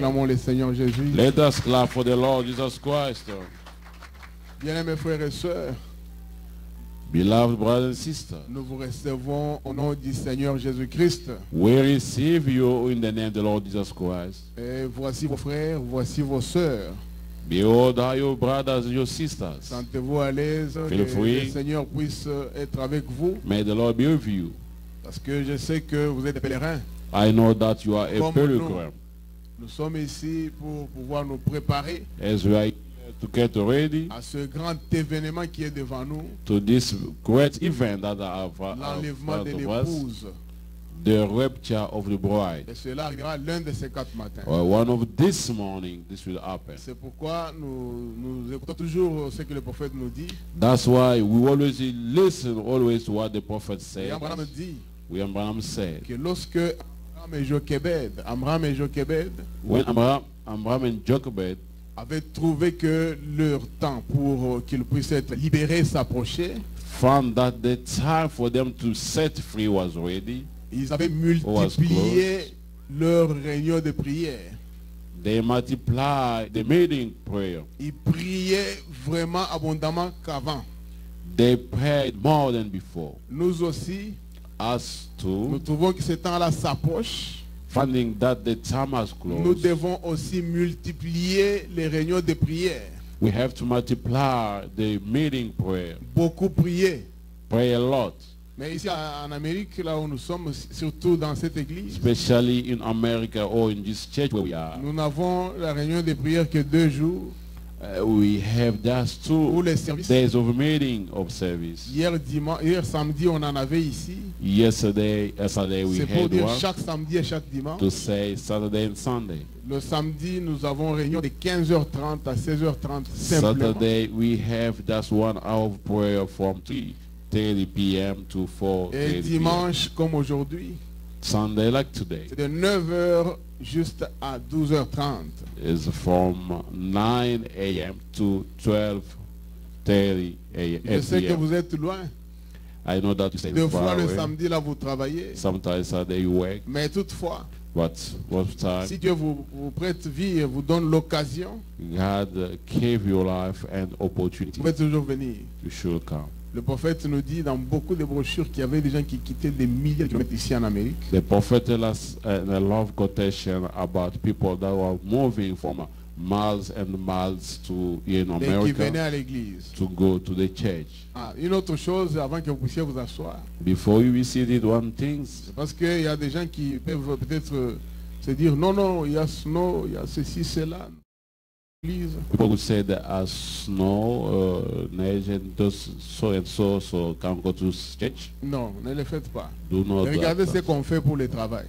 Acclamons le Seigneur Jésus. Let us clap for the Lord Jesus Christ. Bien-aimés frères et sœurs, Beloved brothers and sisters, nous vous recevons au nom du Seigneur Jésus-Christ. we receive you in the name of the Lord Jesus Christ. Et voici vos frères, voici vos sœurs. Behold are your brothers and your sisters. Sentez-vous à l'aise, Feel que free. le Seigneur puisse être avec vous. May the Lord be with you. Parce que je sais que vous êtes des pèlerins. I know that you are a Comme pilgrim. Nous sommes ici pour pouvoir nous préparer As we are here to get ready à ce grand événement qui est devant nous, to this great event that are l'enlèvement de front of us, l'épouse. the rapture of the bride. Et cela arrivera l'un de ces 4 matins. One of this morning, this will happen. C'est pourquoi nous écoutons toujours ce que le prophète nous dit. That's why we always listen always to what the prophet Et says. Abraham dit William Branham said, que lorsque Amram et Jochebed when Abraham and Jochebed avaient trouvé que leur temps pour qu'ils puissent être libérés s'approchait, found that the time for them to set free was ready, ils avaient multiplié leurs réunions de prière. they multiplied the meeting prayer. Ils priaient vraiment abondamment qu'avant. They prayed more than before. Nous aussi, Us nous too, trouvons que ce temps-là s'approche. finding that the time has Nous closed, devons aussi multiplier les réunions de prière. we have to multiply the meeting prayer. Beaucoup prier. Pray a lot, Mais ici en Amérique, là où nous sommes, surtout dans cette église, especially in America or in this church where we are. nous n'avons la réunion de prière que 2 jours We have just pour 2 les services. days of meeting of service. Hier samedi, on en avait ici. Yesterday we C'est pour had dire one chaque samedi et chaque dimanche. to say Saturday and Sunday. Le samedi, nous avons réunion de 15h30 à 16h30 simplement. Saturday we have just 1 hour of prayer from 3:30 p.m. to Et 4:30 p.m. dimanche, comme aujourd'hui, Sunday like today c'est de 9h juste à 12h30. is from 9 a.m. to 12:30 Je sais que p.m. vous êtes loin. I know that you say 2 far fois le away. samedi, là, vous travaillez. Sometimes Saturday you work, Mais toutefois, but what time si Dieu vous prête vie et vous donne l'occasion, God gave you life and vous opportunity, pouvez toujours venir. you should come. Le prophète nous dit dans beaucoup de brochures qu'il y avait des gens qui quittaient des milliers de kilomètres ici en Amérique. The prophet tell us in a love quotation about people that were moving from miles and miles to in Et qui venaient America à l'église. to go to the church. Ah, une autre chose avant que vous puissiez vous asseoir. Before you visited one thing, Parce qu'il y a des gens qui peuvent peut-être se dire non, non, il y a snow, il y a ceci, cela. L'église. people would say there are snow, neige, and so can't go to church. Non, ne le faites pas. Do not Regardez ce qu'on fait pour le travail.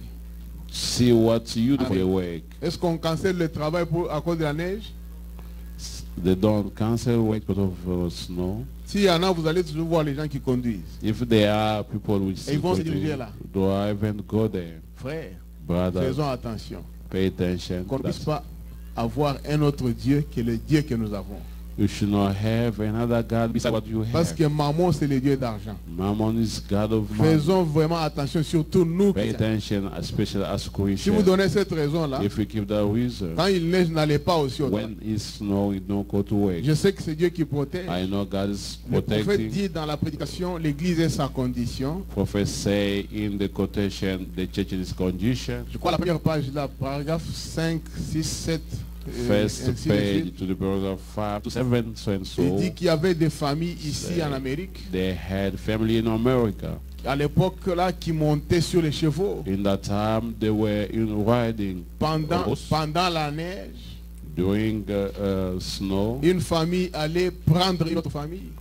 see what you do for your work. Est-ce qu'on cancelle le travail à cause de la neige? They don't cancel work because of snow. S'il y en a, vous allez toujours voir les gens qui conduisent. If there are people who Et ils vont se diriger là. drive and go there, Frère, brother, faisons attention. pay attention. Qu'on ne puisse pas avoir un autre Dieu que le Dieu que nous avons. You should not have another God beside what you Parce have. que Mammon, c'est le Dieu d'argent. Mammon is God of money. Faisons vraiment attention, surtout nous. Pay chrétiens. attention, especially as Si vous Christians. donnez cette raison-là, If you give that reason, quand il neige, n'allez pas aussi au travail. when it's snow, you don't go to work. Je sais que c'est Dieu qui protège. I know God is Le prophète protecting. dit dans la prédication, l'Église est sa condition. Prophet say in the quotation, the church is condition. Je crois la première page, là, paragraphe 5, 6, 7. First ainsi de page suite. to the paragraph 5 to 7, so and Il so. dit qu'il y avait des familles ici Say en Amérique, they had family in America. à l'époque là, qui montaient sur les chevaux In that time, they were in riding horse. pendant la neige. During snow. Une famille allait prendre une autre famille.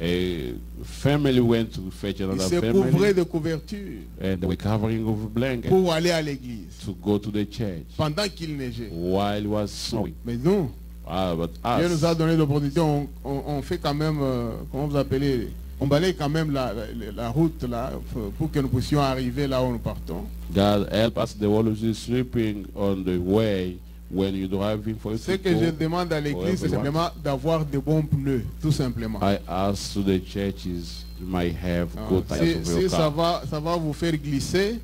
A family went to fetch Ils another se family, couvraient de couverture and they were covering over blankets pour aller à l'église to go to the church pendant qu'il neigeait. while it was snowing. Mais nous, But Dieu nous a us, donné l'opportunité, on fait quand même, comment vous appelez, on balaye quand même la route là pour que nous puissions arriver là où nous partons. God help us. The world is sleeping on the way when you're driving for Ce you que je to go. demande à l'église, c'est everyone. simplement d'avoir de bons pneus, tout simplement. I ask to the churches you might have good tires of Si your ça car. va vous faire glisser,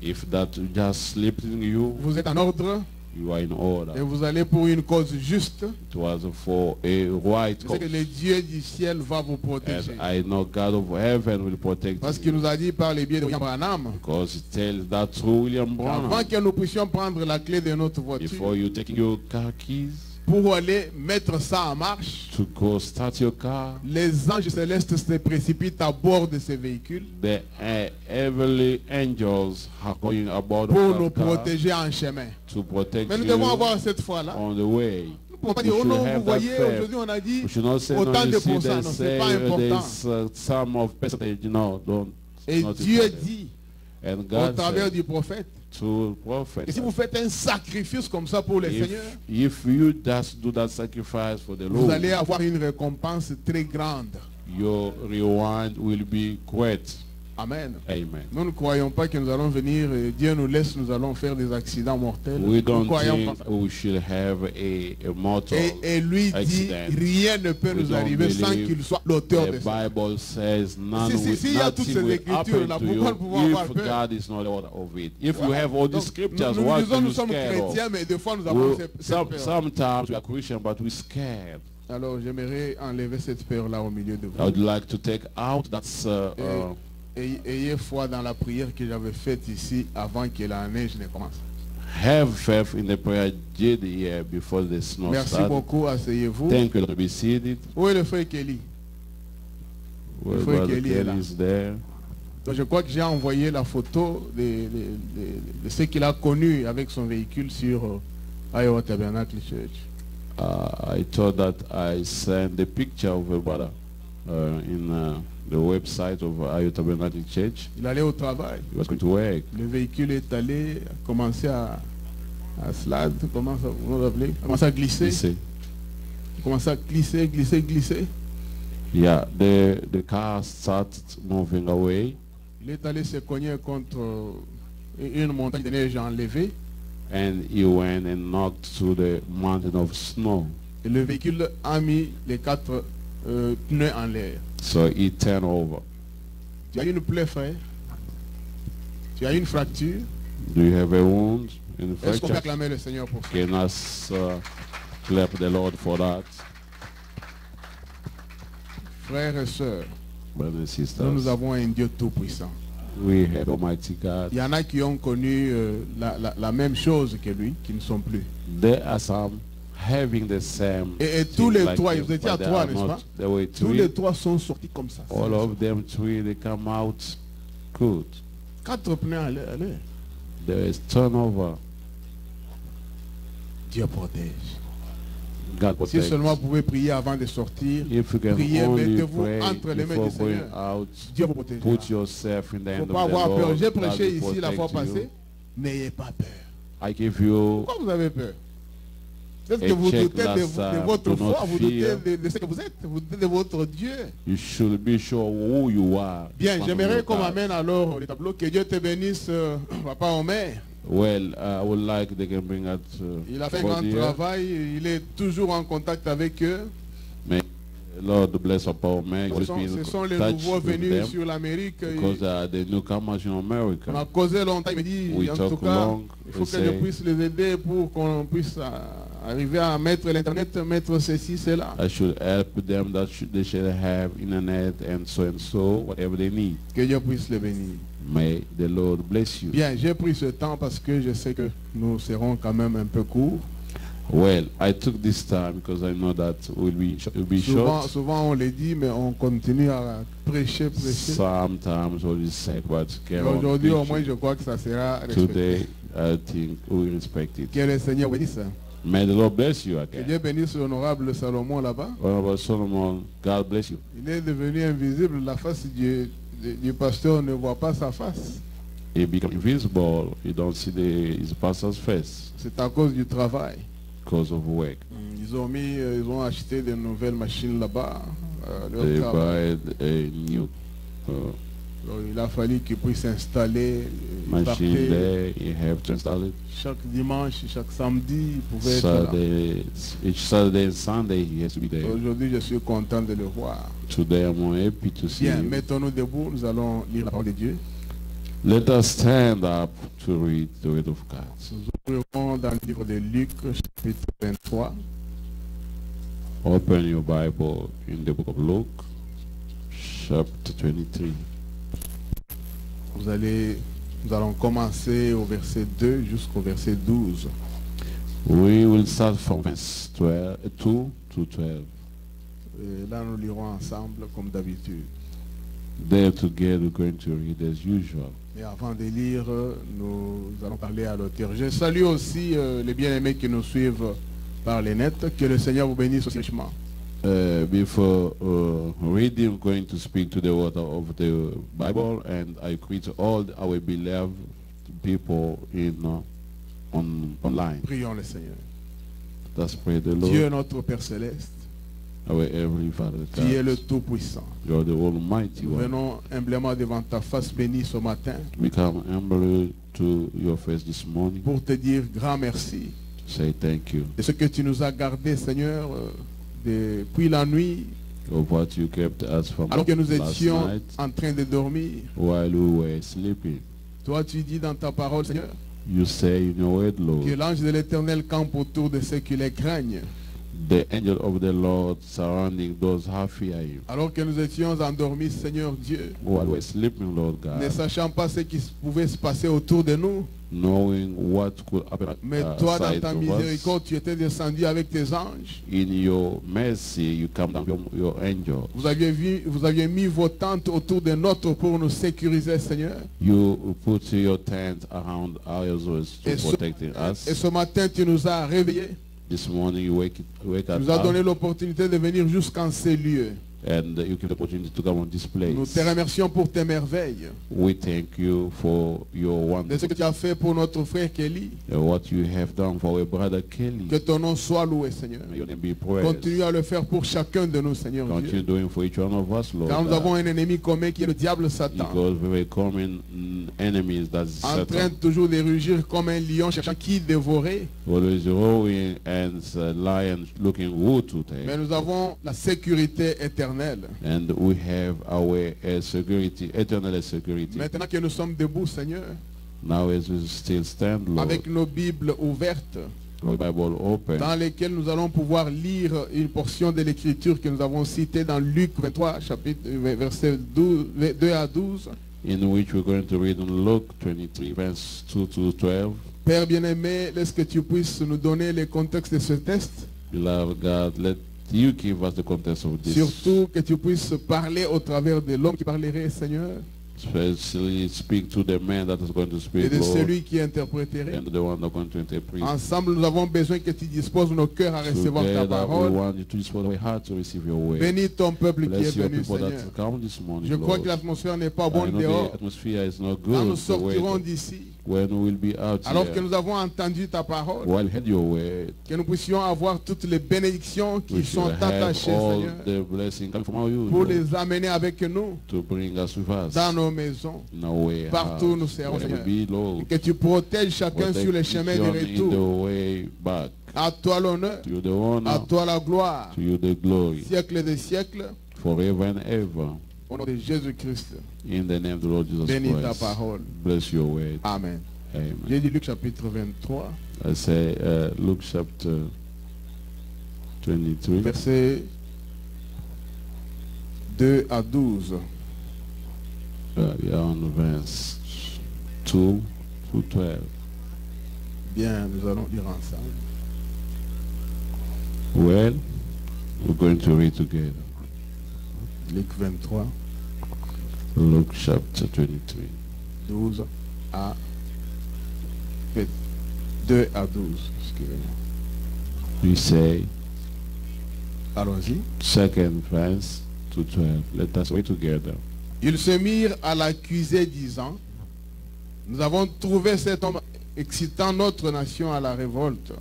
If that just slipped in you, vous êtes en ordre, You are in order. Et vous allez pour une cause juste. It was for a right Je sais que cause. le Dieu du ciel va vous protéger. And I know God of heaven will protect Parce qu'il you. nous a dit par les biais de William Branham, Because it tells that through William avant Branham, que nous puissions prendre la clé de notre voiture, before you take your car keys pour aller mettre ça en marche, to go start your car, les anges célestes se précipitent à bord de ces véhicules the heavenly angels are going about pour nous that car protéger en chemin. to protect Mais nous you devons avoir cette foi-là. on the way. Nous ne pouvons pas We dire, oh should non, vous have that voyez, faith. aujourd'hui on a dit We should not say, no, autant you de see, pourcents, they non, c'est say pas important. there's some of percentage, don't. Et not Dieu important. dit, And au God travers said du prophète, to prophet, et si vous faites un sacrifice comme ça pour le Seigneur, if you just do that sacrifice for the vous Lord, allez avoir une récompense très grande. your reward will be great. Amen. Amen. Nous ne croyons pas que nous allons venir, Dieu nous laisse, nous allons faire des accidents mortels. We Nous don't croyons pas. think we should have a mortal Et lui dit, accident. rien ne peut We nous don't arriver sans believe qu'il soit l'auteur de The ça. Bible says none s'il y a toutes nothing ces will écritures là, happen to pourquoi nous pouvons you avoir if peur? God is not the author of it. If you Voilà. have all these Donc, scriptures, nous what disons are nous you sommes scared of? chrétiens, mais des fois nous avons cette peur. Sometimes we are Christian, but we're scared. Alors j'aimerais enlever cette peur-là au milieu de I would vous. like to take out that Ayez foi dans la prière que j'avais faite ici avant que la neige ne commence. have faith in the prayer I did here before the snow Merci started. beaucoup, asseyez-vous. Thank you to be seated. Où est le frère Kelly? Where frère Brother Kelly est là. Kelly is there. Donc, je crois que j'ai envoyé la photo de ce qu'il a connu avec son véhicule sur Iowa Tabernacle Church. I thought that I sent the picture of a brother in the website of Iowa Tabernacle Church. Il allait au travail. He was going to work. Le véhicule est allé, a commencé à slide, comment ça vous appelez? A commencé à glisser. You see? Il commençait à glisser. Yeah, the car started moving away, Il est allé se cogner contre une montagne de neige enlevée. and he went and knocked to the mountain of snow. Et le véhicule a mis les 4 pneus en l'air. So he turned over. Tu as une plaie, frère? Tu as une fracture? Do you have a wound in the Est-ce qu'on peut fracture? acclamer le Seigneur pour ça? Can us clap the Lord for that, Frères et sœurs, brothers and nous sisters? avons un Dieu tout-puissant. We have Almighty God. Il y en a qui ont connu la même chose que lui, qui ne sont plus. There are some having the same. Et thing tous les like trois, you, vous étiez à but they 3, are n'est-ce not. pas? There were Tous three. les 3 sont sortis comme ça. All of them three, they come out good. 4 pneus en l'air. There is turnover. Dieu protège. God Si protects. seulement vous pouvez prier avant de sortir, If you can priez, only mettez-vous pray entre les mains before du going Seigneur. out, Dieu vous protège. put yourself in the Il ne hand faut of pas the avoir peur. Lord. J'ai God prêché will ici la fois protect you. passée. N'ayez pas peur. I give you Pourquoi vous avez peur? Peut-être a que vous check doutez last de time. votre Do not foi, vous doutez fear. de ce que vous êtes, vous doutez de votre Dieu. You should be sure who you are. Bien, in front of j'aimerais your qu'on God. m'amène alors le tableau. Que Dieu te bénisse, Papa Omer. Well, I would like they can bring that. Il a fait un for grand the- travail, il est toujours en contact avec eux. May Lord bless upon me. Ce sont les nouveaux venus sur l'Amérique. Because the newcomers in On a America. causé longtemps, il me dit, We en talk tout cas, long, il faut we que say- je puisse les aider pour qu'on puisse arriver à mettre l'Internet, mettre ceci, cela. I should help them that they should have internet and so, whatever they need. Que Dieu puisse les bénir. May the Lord bless you. Bien, j'ai pris ce temps parce que je sais que nous serons quand même un peu courts. Well, I took this time because I know that will be short. Souvent on le dit, mais on continue à prêcher. Sometimes all is said, but Et carry on aujourd'hui, au moins, preaching. je crois que ça sera respecté. Today, I think we respect it. Que le Seigneur bénisse. May the Lord bless you Que again. Dieu bénisse l'honorable Salomon là-bas. Honorable Solomon, God bless you. Il est devenu invisible. La face du pasteur ne voit pas sa face. He become invisible. You don't see his pastor's face C'est à cause du travail. because of work. Ils ont acheté de nouvelles machines là-bas. They leur travail. buy a new Alors, il a fallu qu'ils puissent s'installer. Ils machine partaient there. You have to install it. chaque dimanche, chaque samedi, ils pouvaient être là. Saturday, each Saturday and Sunday he has to be there. Aujourd'hui, je suis content de le voir. Today I'm happy to see Bien, you. mettons-nous debout, nous allons lire la parole de Dieu. Let us stand up to read the word of God. Nous ouvrons dans le livre de Luc, chapitre 23. Open your Bible in the book of Luke, chapter 23. Nous allons commencer au verset 2 jusqu'au verset 12. We will start from verse 2 to 12. Et là, nous lirons ensemble comme d'habitude. There together we're going to read as usual. Et avant de lire, nous allons parler à l'auteur. Je salue aussi les bien-aimés qui nous suivent par les nets. Que le Seigneur vous bénisse aussi richement. Before reading, I'm going to speak to the word of the Bible, and I greet all our beloved people online. Prions le Seigneur. Let's pray the Dieu Lord, notre Père Céleste, our Heavenly Father. tu es le God, Tout-Puissant. you are the Almighty Nous One. venons humblement devant ta face bénie ce matin We come humbly to your face this morning pour te dire grand merci to say thank you de ce que tu nous as gardé, Seigneur, depuis la nuit, of what you kept us from alors que nous last étions night en train de dormir. while we were sleeping. Toi, tu dis dans ta parole, Seigneur, You say in your word, que Lord, l'ange de l'Éternel campe autour de ceux qui les craignent. the angel of the Lord surrounding those who fear you. Alors que nous étions endormis, Seigneur Dieu, While we're sleeping, Lord ne God, sachant pas ce qui pouvait se passer autour de nous, knowing what could happen mais toi, dans aside ta of us, miséricorde, tu étais descendu avec tes anges. in your mercy, you come down your angel. Vous aviez mis vos tentes autour de notre pour nous sécuriser, Seigneur. You put your tent around ours to Et protecting Et us. ce matin, tu nous as réveillés. This morning you wake Tu us nous as donné up l'opportunité de venir jusqu'en ces lieux. and you give the opportunity to come on this Nous te place. remercions pour tes merveilles, We thank you for your de ce wonderful que tu as fait pour notre frère Kelly. what you have done for our brother Kelly. Que ton nom soit loué, Seigneur. May your name be praised. Continue à le faire pour chacun de nous, Seigneur Continue Dieu. doing for each one of us, Lord. Car nous God. avons un ennemi commun qui est le diable Satan, Because we were common enemies, that's en train Satan. toujours de rugir comme un lion, cherchant qui dévorer. Always roaring and lion looking who to Mais take. nous avons la sécurité éternelle. And we have our security, eternal security. Maintenant que nous sommes debout, Seigneur, Now as we still stand, Lord, avec nos Bibles ouvertes, our Bible open, dans lesquelles nous allons pouvoir lire une portion de l'écriture que nous avons citée dans Luc 23, versets 2 à 12. in which we're going to read in Luke 23, verse 2 to 12. Père bien-aimé, laisse que tu puisses nous donner le contexte de ce texte. Beloved God, let you give us the context of this. Surtout que tu puisses parler au travers de l'homme qui parlerait, Seigneur, Especially speak to the man that is going to et speak, de Lord, celui qui interpréterait. and the one that is going to interpret. Ensemble, nous avons besoin que tu disposes nos cœurs à recevoir ta Together, we parole. want you to dispose our heart to receive your word. Bénis ton peuple qui Bless est your venu, people Seigneur. that come this morning, Je crois Lord. que l'atmosphère n'est pas I bonne know dehors. the atmosphere is not Quand nous good. The sortirons weather. d'ici, When we will be out alors que here, nous avons entendu ta parole, while we heard your word, que nous puissions avoir toutes les bénédictions qui we sont should have attachées, all Seigneur, the blessings coming from you, pour Lord, les amener avec nous to bring us with us dans nos maisons. in our way, Partout où nous serons, where we Seigneur. be, Lord. Que tu protèges chacun Protect sur le each chemin one du in retour. the way back. À toi l'honneur, To you the à honor, toi la gloire, to you the glory, siècle des siècles, forever and ever. au nom de Jésus-Christ. In the name of the Lord Jesus Bénis ta Christ. parole. Bless your word. Amen. Amen. J'ai dit Luc chapitre 23, I say Luke chapter 23, versets 2 à 12. we are on verse 2 to 12. Bien, nous allons lire ensemble. Well, we're going to read together. Luc 23, Luke chapter 23. 12 à 2 à 12. Excusez-moi. We say Allons-y. second verse to 12. Let us read together. Ils se mirent à l'accuser, disant, nous avons trouvé cet homme excitant notre nation à la révolte,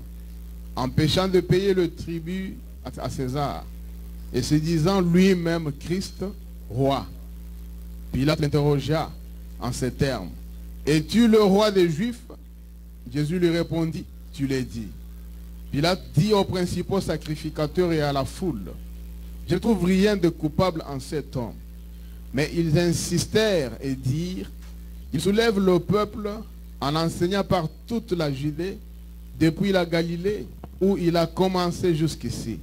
empêchant de payer le tribut à César, et se disant lui-même Christ, roi. Pilate l'interrogea en ces termes, es-tu le roi des Juifs? Jésus lui répondit, tu l'as dit. Pilate dit aux principaux sacrificateurs et à la foule, je ne trouve rien de coupable en cet homme. Mais ils insistèrent et dirent, Il soulève le peuple en enseignant par toute la Judée, depuis la Galilée, où il a commencé jusqu'ici.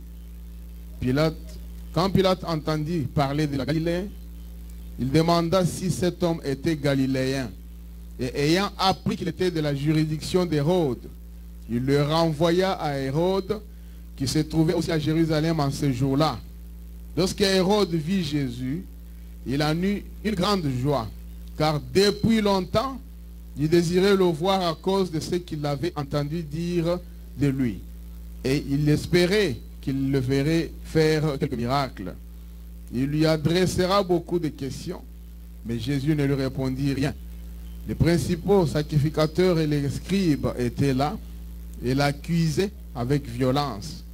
Quand Pilate entendit parler de la Galilée, il demanda si cet homme était galiléen. Et ayant appris qu'il était de la juridiction d'Hérode, il le renvoya à Hérode, qui se trouvait aussi à Jérusalem en ce jour-là. Lorsque Hérode vit Jésus, il en eut une grande joie, car depuis longtemps, il désirait le voir à cause de ce qu'il avait entendu dire de lui. Et il espérait qu'il le verrait faire quelques miracles. Il lui adressera beaucoup de questions, mais Jésus ne lui répondit rien. Les principaux sacrificateurs et les scribes étaient là et l'accusaient avec violence.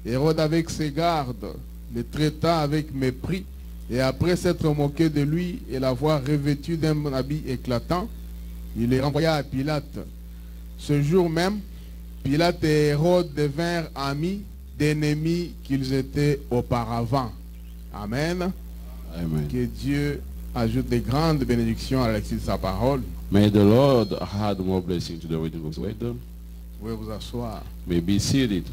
Hérode, avec ses gardes, le traita avec mépris, et après s'être moqué de lui et l'avoir revêtu d'un habit éclatant, il les renvoya à Pilate. Ce jour même, Pilate et Hérode devinrent amis d'ennemis qu'ils étaient auparavant. Amen. Amen. Que Dieu ajoute des grandes bénédictions à la lecture de sa parole. May the Lord add more blessing to the reading of His word. Vous pouvez vous asseoir. May be seated.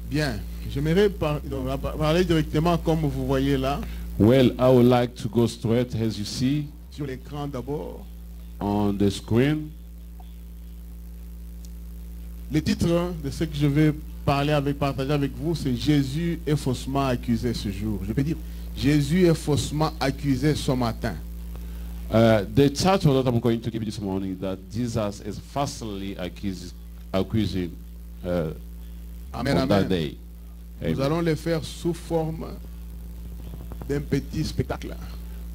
Bien. J'aimerais parler directement comme vous voyez là. Well, I would like to go straight, as you see, Sur l'écran d'abord. on the screen. Le titre de ce que je vais partager avec vous, c'est Jésus est faussement accusé ce jour. Je peux dire, Jésus est faussement accusé ce matin. The title that I'm going to give you this morning, that Jesus is falsely accusing Amen, on that amen. day. Nous Amen. allons le faire sous forme d'un petit spectacle.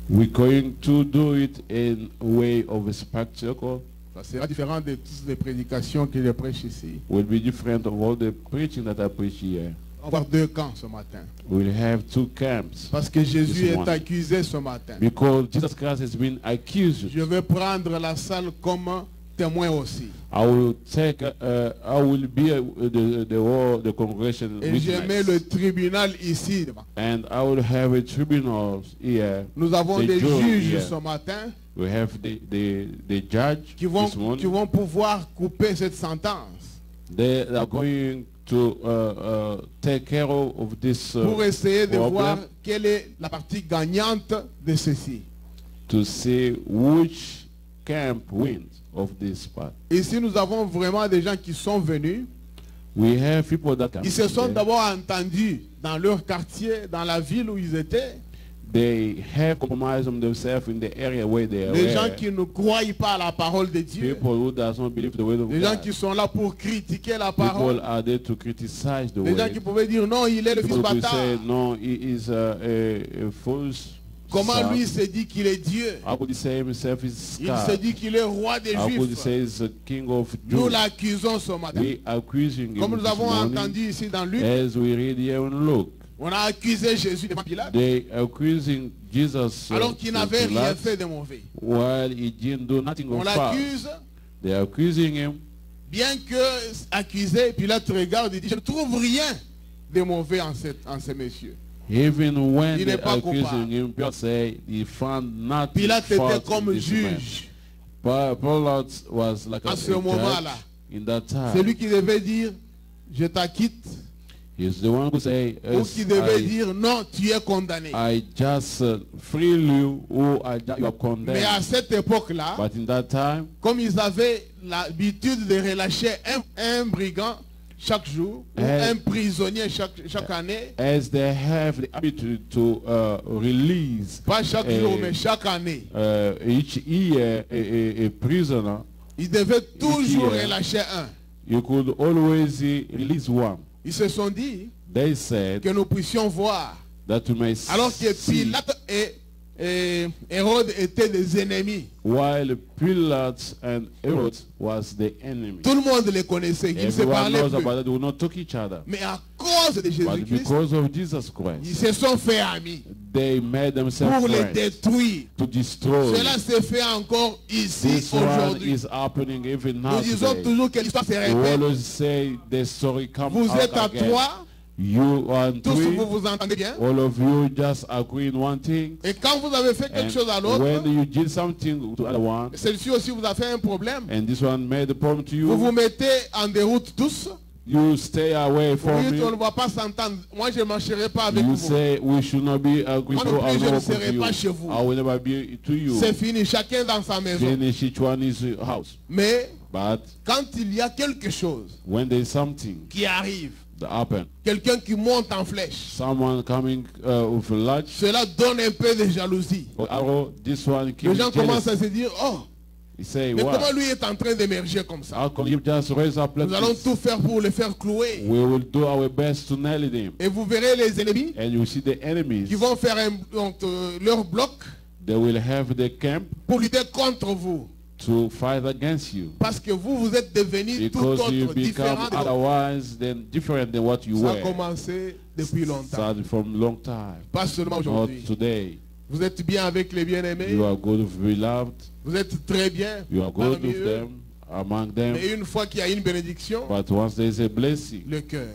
We're going to do it in a way of a spectacle. Ça sera différent de toutes les prédications que je prêche ici. Will be different of all the preaching that I preach here. On va avoir deux camps ce matin. We'll have two camps. Parce que Jésus This est morning. accusé ce matin. Because Jesus Christ has been accused. Je vais prendre la salle comme témoin aussi. I will take, I will be the congregation Et je mets witness. le tribunal ici devant. And I will have a tribunal here. Nous avons The des jury juges here. ce matin We have the judge qui vont this morning. pouvoir couper cette sentence They are going to take care of this pour essayer de problem, voir quelle est la partie gagnante de ceci. to see which camp wins of this part. Ici, nous avons vraiment des gens qui sont venus. We have people that come. Ils se sont there. d'abord entendus dans leur quartier, dans la ville où ils étaient. They have compromised themselves in the area where they are. Les gens qui ne croient pas à la parole de Dieu. People who does not believe the word of Les gens God. qui sont là pour critiquer la People parole. are there to criticize the Les gens word. qui pouvaient dire non, il est le fils People who bâtard. say no, he is a false. Comment son. lui se dit qu'il est Dieu? How could he say himself is Il se God? dit qu'il est roi des How could he Juifs. say he's a king of Nous Jews? l'accusons ce matin. We are accusing him Comme nous this avons morning, entendu ici dans Luc, as we read here in Luke. on a accusé Jésus devant Pilate They are accusing Jesus alors qu'il n'avait to rien Pilate, fait de mauvais. while he didn't do nothing On of foul. l'accuse, They are accusing him. bien que accusé, Pilate regarde et dit, je ne trouve rien de mauvais en ce monsieur. Even when Il they n'est pas accusing coupable. him, Pilate say he found nothing Pilate fault était in comme this man. juge. Pilate was like À a ce moment-là, judge in that time. c'est lui qui devait dire, je t'acquitte, He's the one who say, ou yes, qui devait I, dire, non, tu es condamné. I just free you, or you are condemned. Mais à cette époque-là, But in that time, comme ils avaient l'habitude de relâcher un brigand chaque jour, ou un prisonnier chaque année, as they have the habitude to release pas chaque jour, mais chaque année, each year a prisoner, ils devaient toujours year. relâcher un. you could always release one. Ils se sont dit They said que nous puissions voir. that we may Alors que see, Pilate et Hérode étaient des ennemis. while Pilate and Herod was the enemy. Tout le monde les connaissait, ils se Everyone parlaient knows peu. about it. They will not talk each other. Mais à cause de But Jésus-Christ, because of Jesus ils Christ, se sont fait amis they made themselves pour les friends détruire. to destroy. Cela se fait encore ici This one aujourd'hui. is happening even now Nous disons today. toujours que l'histoire se We répète. always say the story comes Vous out êtes à again. 3, You and Tous three, vous vous entendez bien. all of you just agree in one thing. Et quand vous avez fait quelque And chose à when l'autre, you did something to other one, celui-ci aussi vous a fait un problème. and this one made a problem to Vous vous you, mettez en déroute tous. you stay away Vous from dites on ne me. va pas s'entendre. Moi je ne marcherai pas avec You vous. say we should not be agreeable. Moi non plus, I je will ne not serai come to pas you. chez vous. I will never be to you. C'est fini, chacun dans sa maison. Finish each one his house. Mais But quand il y a quelque chose when there is something qui arrive, that happen, quelqu'un qui monte en flèche, someone coming with a large cela donne un peu de jalousie. arrow, this one Les keeps gens commencent jealous. à se dire, oh, He say, mais wow, comment lui est en train d'émerger comme ça? how come you just raise up like Nous allons this? tout faire pour le faire clouer. We will do our best to nail him. Et vous verrez les ennemis And you see the enemies, qui vont faire leur bloc they will have the camp pour lutter contre vous. to fight against you. Parce que vous êtes devenus tout Because you autre, become différent de l'autre. otherwise than different than what you Ça a were. commencé depuis longtemps. Started from long time. Pas seulement Not aujourd'hui. today. Vous êtes bien avec les bien-aimés. You are good with beloved. Vous êtes très bien You are good parmi with eux. them, among them. Mais une fois qu'il y a une bénédiction, But once there is a blessing, le cœur.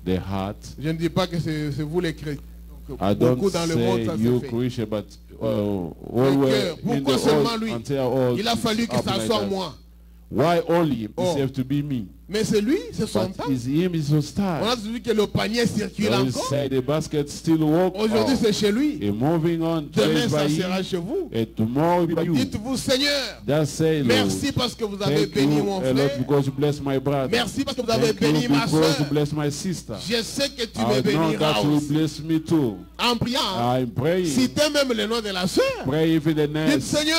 the heart. Je ne dis pas que c'est vous les chrétiens. Donc, I don't beaucoup dans le monde, say ça you se fait. Christian, but Le always cœur. in Pourquoi the seulement old, lui? until all Il a fallu que up ça like soit that. moi. Why only him? Oh. It have to be me. Mais c'est lui, c'est son But temps. it's him, it's his On time. a vu que le panier circule You encore. say the basket still walk. Aujourd'hui, c'est chez lui. And moving on, Demain, chased ça by sera him. chez vous. And tomorrow will be by you. Dites-vous, Seigneur, Just say, Lord, merci parce que vous avez thank béni you mon a lot frère. because you bless my brother. Merci parce que vous avez Thank béni you ma because you soeur. bless my sister. Je sais que tu I me know béniras that you aussi. bless me too. En priant, I'm praying. citez même le nom de la soeur. Pray if the name, Dites, Seigneur,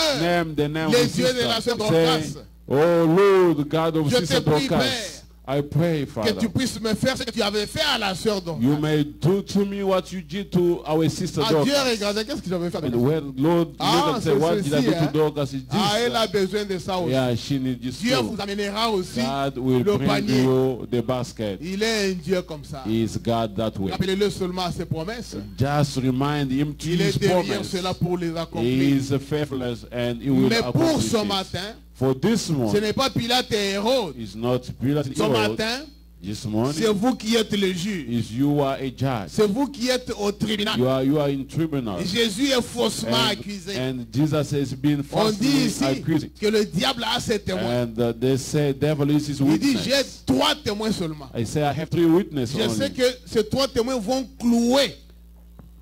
the name les of yeux de la sister. sœur Dorcas, Say, oh Lord, God of Je te Sister prie, Dorcas, Père, I pray, que Father, tu puisses me faire ce que tu avais fait à la sœur Dorcas. you may do to me what you did to our sister Ah, Dieu Dorcas. regardez, qu'est-ce que j'avais fait avec And elle? when Lord Ah, look and say, c'est what did I ceci, do hein? to Dorcas? Is this? Ah, elle a besoin de ça aussi. Yeah, she needs this Dieu too. vous amènera aussi God will le bring panier. you the basket. Il est un Dieu comme ça. He is God that way. Rappelez-le seulement à ses promesses. Just remind him to Il his est derrière promise. cela pour les He accomplir. is faithless and he will Mais pour accomplish ce it. matin, For this ce one, n'est pas Pilate et Hérode. is not Pilate Ce matin, This morning, c'est vous qui êtes le juge. is you are a judge. C'est vous qui êtes au tribunal. You are in tribunal. Jésus est faussement accusé. And Jesus has been On dit falsely ici accused. que le diable a ses témoins. And they say devil is his Il dit, j'ai witness. 3 témoins seulement. I say I have 3 witnesses Je sais only. que ces 3 témoins vont clouer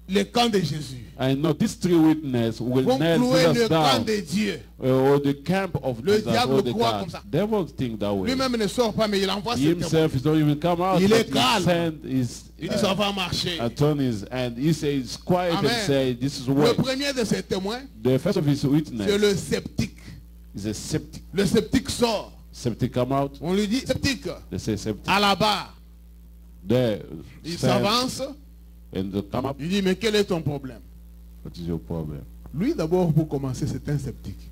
le camp de Jésus. I know these 3 witnesses will Vont nail clouer Jesus le camp down. de Dieu. Or the camp of Le Jesus diable or the croit God. comme ça. Devil think that way. Lui-même ne sort pas, mais il envoie He ses témoins. himself is not even come out. Il but est he calme. send his Il dit, ça va marcher. attorneys and he says quiet Amen. and say this is Le what. premier de ces témoins, The first of his c'est witness le sceptique. is a septic. Le sceptique sort. Septic come out. On lui dit, sceptique, They say septic. à la barre. There Il stand s'avance. and they come up. Il dit, mais quel est ton problème? What is your problem? Lui, d'abord, pour commencer, c'est un sceptique.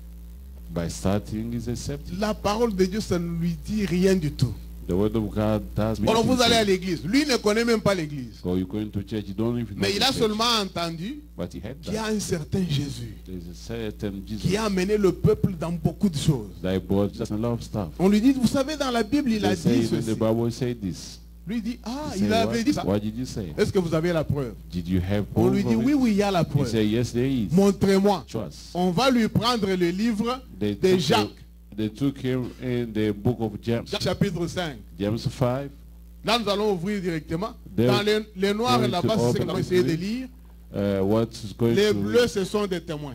By starting is a septic. La parole de Dieu, ça ne lui dit rien du tout. The word of God does Alors, vous allez à mean. l'église. Lui ne connaît même pas l'église. So you're going to church, you don't even know Mais il the a church. seulement entendu But he had qu'il y a that. un certain Jésus There's a certain Jesus qui a amené le peuple dans beaucoup de choses. that brought just a lot of stuff. On lui dit, vous savez, dans la Bible, il a They say dit even ceci. the Bible say this. Lui dit, ah, They il say, avait dit ça. what did you say? Est-ce que vous avez la preuve? Did you have On proof lui dit, of oui, it? oui, il y a la He preuve. said, yes, there is. Montrez-moi. Trust. On va lui prendre le livre They de took, Jacques, they took him in the book of James. Jacques chapitre 5. James 5. Là, nous allons ouvrir directement. There- Dans les noirs, going là-bas, to c'est ce que nous open allons essayer de it. lire. What's going Les to... bleus, ce sont des témoins.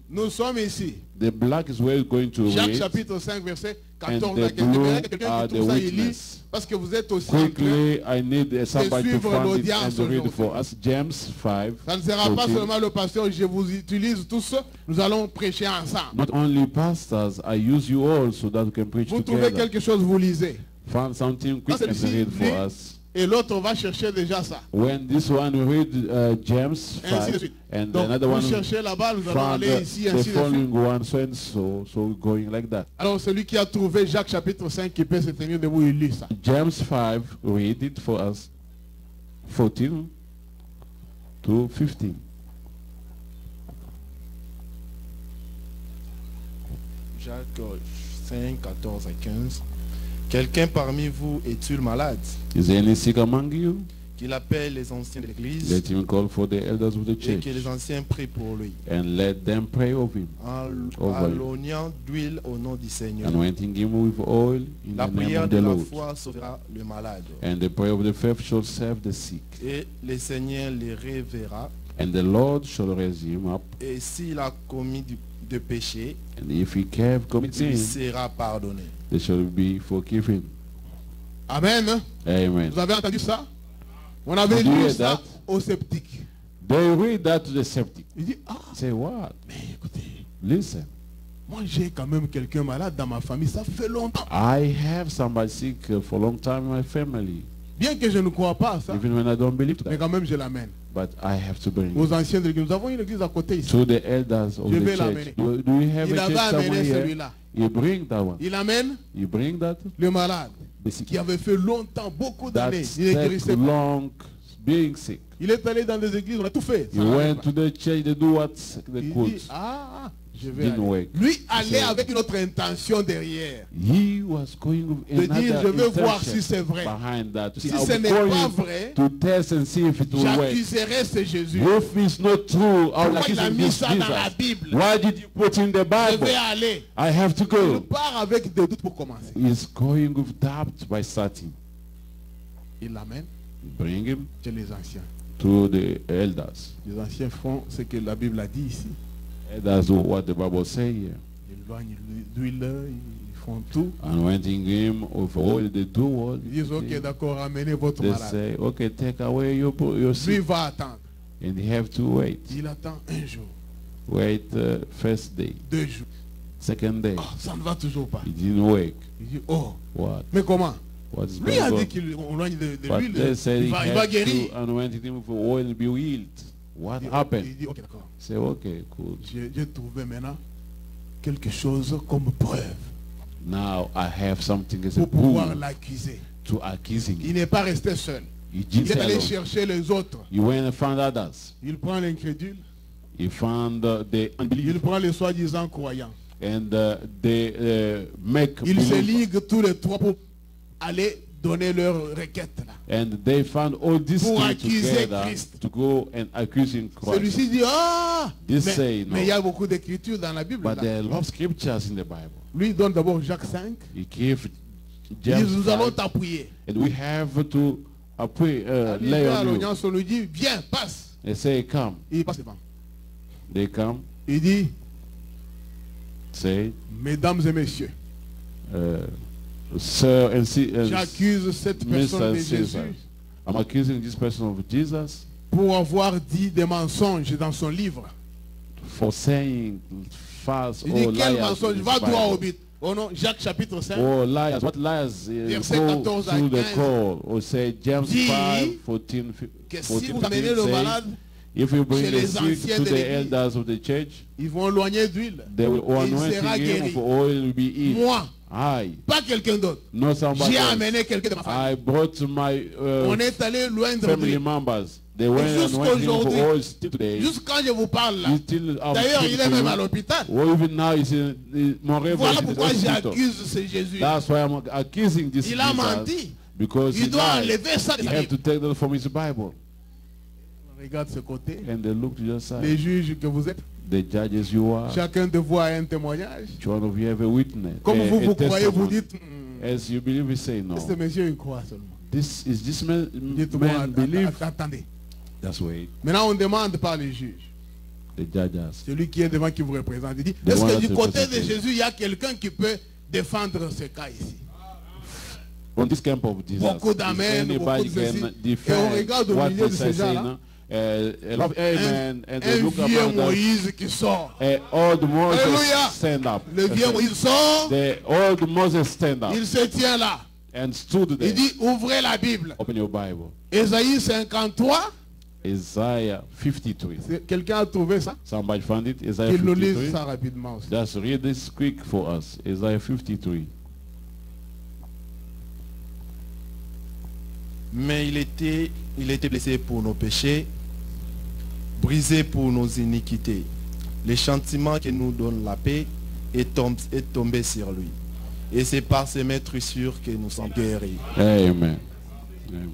Nous sommes ici. The black is where you're going to Jacques read. chapitre 5, verset And 14 the à 15. blue Quelqu'un are qui the trouve ça, il lit. witness. Parce que vous êtes aussi en train. Quickly, I need somebody to suivre find it l'audience and read aujourd'hui. for us. James 5. Ça ne sera pas 14. seulement le pasteur, je vous utilise tous. Nous allons prêcher ensemble. Not only pastors, I use you all so that we can preach Vous trouvez together. quelque chose, vous lisez. Find something quick Ça, and celui-ci, read for lui, us. Et l'autre va chercher déjà ça. When this one read James Ainsi de 5 suite. and Donc, another vous one cherchez là-bas, nous allons found aller ici, ainsi the de suite. following one so and so, so we're going like that. Alors, celui qui a trouvé Jacques chapitre 5, qui peut se tenir debout, il lit ça. James 5, read it for us. 14 to 15. Jacques 5, 14 à 15. Quelqu'un parmi vous est-il malade? Is there any sick among you? Qu'il appelle les anciens de l'église Let him call for the elders of the et que church les anciens prient pour lui, and let them pray over him, en l'oignant d'huile au nom du Seigneur. anointing him with oil in La the name prière of de the la Lord. foi sauvera le malade, And the prayer of the faith shall save the sick. et le Seigneur les reverra. And the Lord shall raise him up. Et s'il a commis de péché, And if he have committed il sin, sera pardonné. they shall be forgiven. Amen. Amen. Vous avez entendu ça? On avait Did you lu hear ça that? aux sceptiques. They read that to the septic. Il dit, ah, Say what? mais écoutez, Listen. moi j'ai quand même quelqu'un malade dans ma famille, ça fait longtemps. I have somebody sick for a long time in my family. Bien que je ne crois pas à ça, Even when I don't believe mais that. quand même je l'amène. But I have to bring it Aux anciens de l'église, nous avons une église à côté ici. to the elders of Je the vais church. l'amener. Do we have Il a avait church amené somewhere here? celui-là. You bring that one. Il amène You bring that. le malade The sick. qui avait fait longtemps, beaucoup d'années. That's Il ne take guérissait pas. long being sick. Il est allé dans des églises, on a tout fait. He Ça n'arrivait went pas. to the church, they do what they Il could. dit, ah, je vais Didn't aller. work. Lui allait So- avec une autre intention derrière. He was going with De dire, je another veux voir intention si c'est vrai. behind that. Si I ce will n'est call pas him vrai, to test and see if it will work. j'accuserai ce Jésus. If it's not true, I will Pourquoi accuse il a him mis this ça dans la Jesus. Bible? Why did you put in the Je Bible? vais aller. I have to Il go. part avec des doutes pour commencer. He's going with doubt by starting. Il l'amène Bring him chez les anciens. to the elders. Les anciens font ce que la Bible a dit ici. Elders do what the Bible say here. Ils loignent l'huile, ils font tout. Anointing him with oil, they do what Ils disent, ok, d'accord, ramenez votre they malade. say, okay, take away your Lui sick. va attendre. And he have to wait. Il attend un jour, Wait first day, 2 jours. second day. Ah, ça ne va toujours pas. He didn't wake. Il dit, oh, What? mais comment? What is Lui a going dit on? qu'on loigne de But l'huile, they said il he va had guérir. to anoint him with oil and be healed. What Il happened? dit, ok, d'accord. Say, okay, cool. J'ai trouvé maintenant quelque chose comme preuve Now I have something as a pour pouvoir proof l'accuser. to accusing Il him. n'est pas resté seul. He Il didn't est allé say alone. chercher les autres. He went and found others. Il prend l'incrédule, He found the il unbelievers prend les soi-disant croyants. and they make Ils se believers. liguent tous les trois pour aller donner leur requête là. And they found all these Pour things accuser together Christ. to go and accusing Christ. Celui-ci dit, ah, This say no. mais il y a beaucoup d'écritures dans la Bible. But là. there are a lot of scriptures in the Bible. Lui il donne d'abord Jacques 5. He gave Il dit, James nous allons 5, t'appuyer. and we have to lay Arrivé à on you. l'audience, on lui dit, viens, passe. They say, come. Il passe devant. They come, Il dit, say, mesdames et messieurs, Sir and j'accuse cette personne Mr. de Caesar. Jésus I'm accusing this person of Jesus pour avoir dit des mensonges dans son livre. for saying false Il or dit, quel liars. mensonge? in his Va droit au Bible. but. Oh non, Jacques chapitre 5. Or liars. What liars? Verset Go 14 à through the 15. call. Or say James Dit 5, 14, que si 14, vous amenez le 15 malade, say, if you bring chez the les sick anciens to de the l'église, elders of the church, ils vont éloigner d'huile. they will Et il anoint sera him guéri. of oil will be healed. Moi, I, pas quelqu'un d'autre. not somebody J'ai else. amené quelqu'un de ma famille. I brought my On est allé loin de family lui. members. They went and jusqu'à anointed him for aujourd'hui, oil still today. Juste quand je vous parle là. He still D'ailleurs, il est même à l'hôpital. Or even now he's in Montreal. Voilà pourquoi j'accuse ce Jésus. That's why I'm accusing this Il a Jesus, menti. because Il he doit lied. enlever ça de He sa have to Bible. take that from his Bible. Regarde ce côté. And they look to your side. Les juges que vous êtes, The judges you are, chacun de vous a un témoignage. each one of you have a witness. Comme a, vous, a vous croyez, vous testimony. dites, As you believe, you say no. ce monsieur, il croit seulement. This man Dites-moi, believe. attendez. That's way Maintenant, on demande par les juges. the judges. Celui qui est devant, qui vous représente, il dit, The est-ce one que that du côté de represents you. Jésus, il y a quelqu'un qui peut défendre ce cas ici? On this camp of Jesus, Beaucoup if d'amen, anybody beaucoup de ceci. can Et on defend regarde au what milieu de this ces is saying, gens-là, a lot of amen, and they un look vieux around us. Moïse qui sort. Old Moses Alléluia. stand up. Le vieux Moïse sort, The old Moses stand up il se tient là. and stood there. Il dit, ouvrez la Bible. Open your Bible. Ésaïe 53. Isaiah 53. Quelqu'un a trouvé ça? Somebody found it? Isaiah Qu'il le lise 53. ça rapidement aussi. Just read this quick for us. Isaiah 53. Mais il était blessé pour nos péchés, brisé pour nos iniquités. Le châtiment qui nous donne la paix est tombé sur lui. Et c'est par ces maîtrissures que nous sommes guéris. Amen. Amen.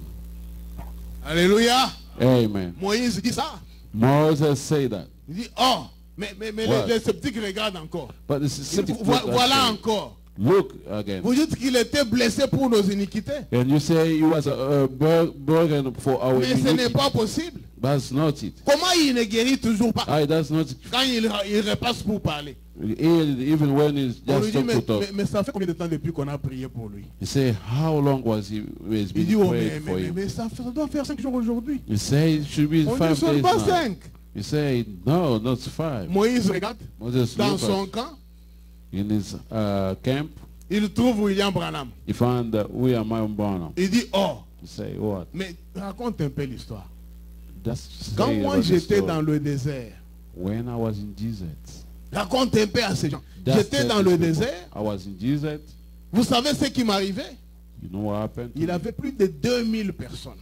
Alléluia. Amen. Moïse dit ça. Moses said that. Il dit, oh, mais What? les sceptiques regardent encore. But the Il sceptic dit, look voilà at him. encore. Look again. Vous dites qu'il était blessé pour nos iniquités. And you say he was a burden for our Mais ce n'est iniquity. pas possible. That's not it. Comment il ne guérit toujours pas That's not quand il repasse pour parler? even when he's On lui just dit, talk to talk. mais ça fait combien de temps depuis qu'on a prié pour lui? He say, how long was he has Il dit, been oh, praying for him? mais ça doit faire 5 jours aujourd'hui. He say it should be On dit, 5 ce n'est days pas now. 5. He say, no, not 5. Moïse regarde Moses dans look son at, camp. in his camp. Il trouve William Branham. He found William Branham. Il dit, oh, He say, what? mais raconte un peu l'histoire. That's Quand say moi about the j'étais story. dans le désert, When I was in desert. raconte un peu à ces gens. That's J'étais dans tell le these people. désert. I was in desert. Vous savez ce qui m'arrivait? You know what happened? Il avait plus de 2000 personnes.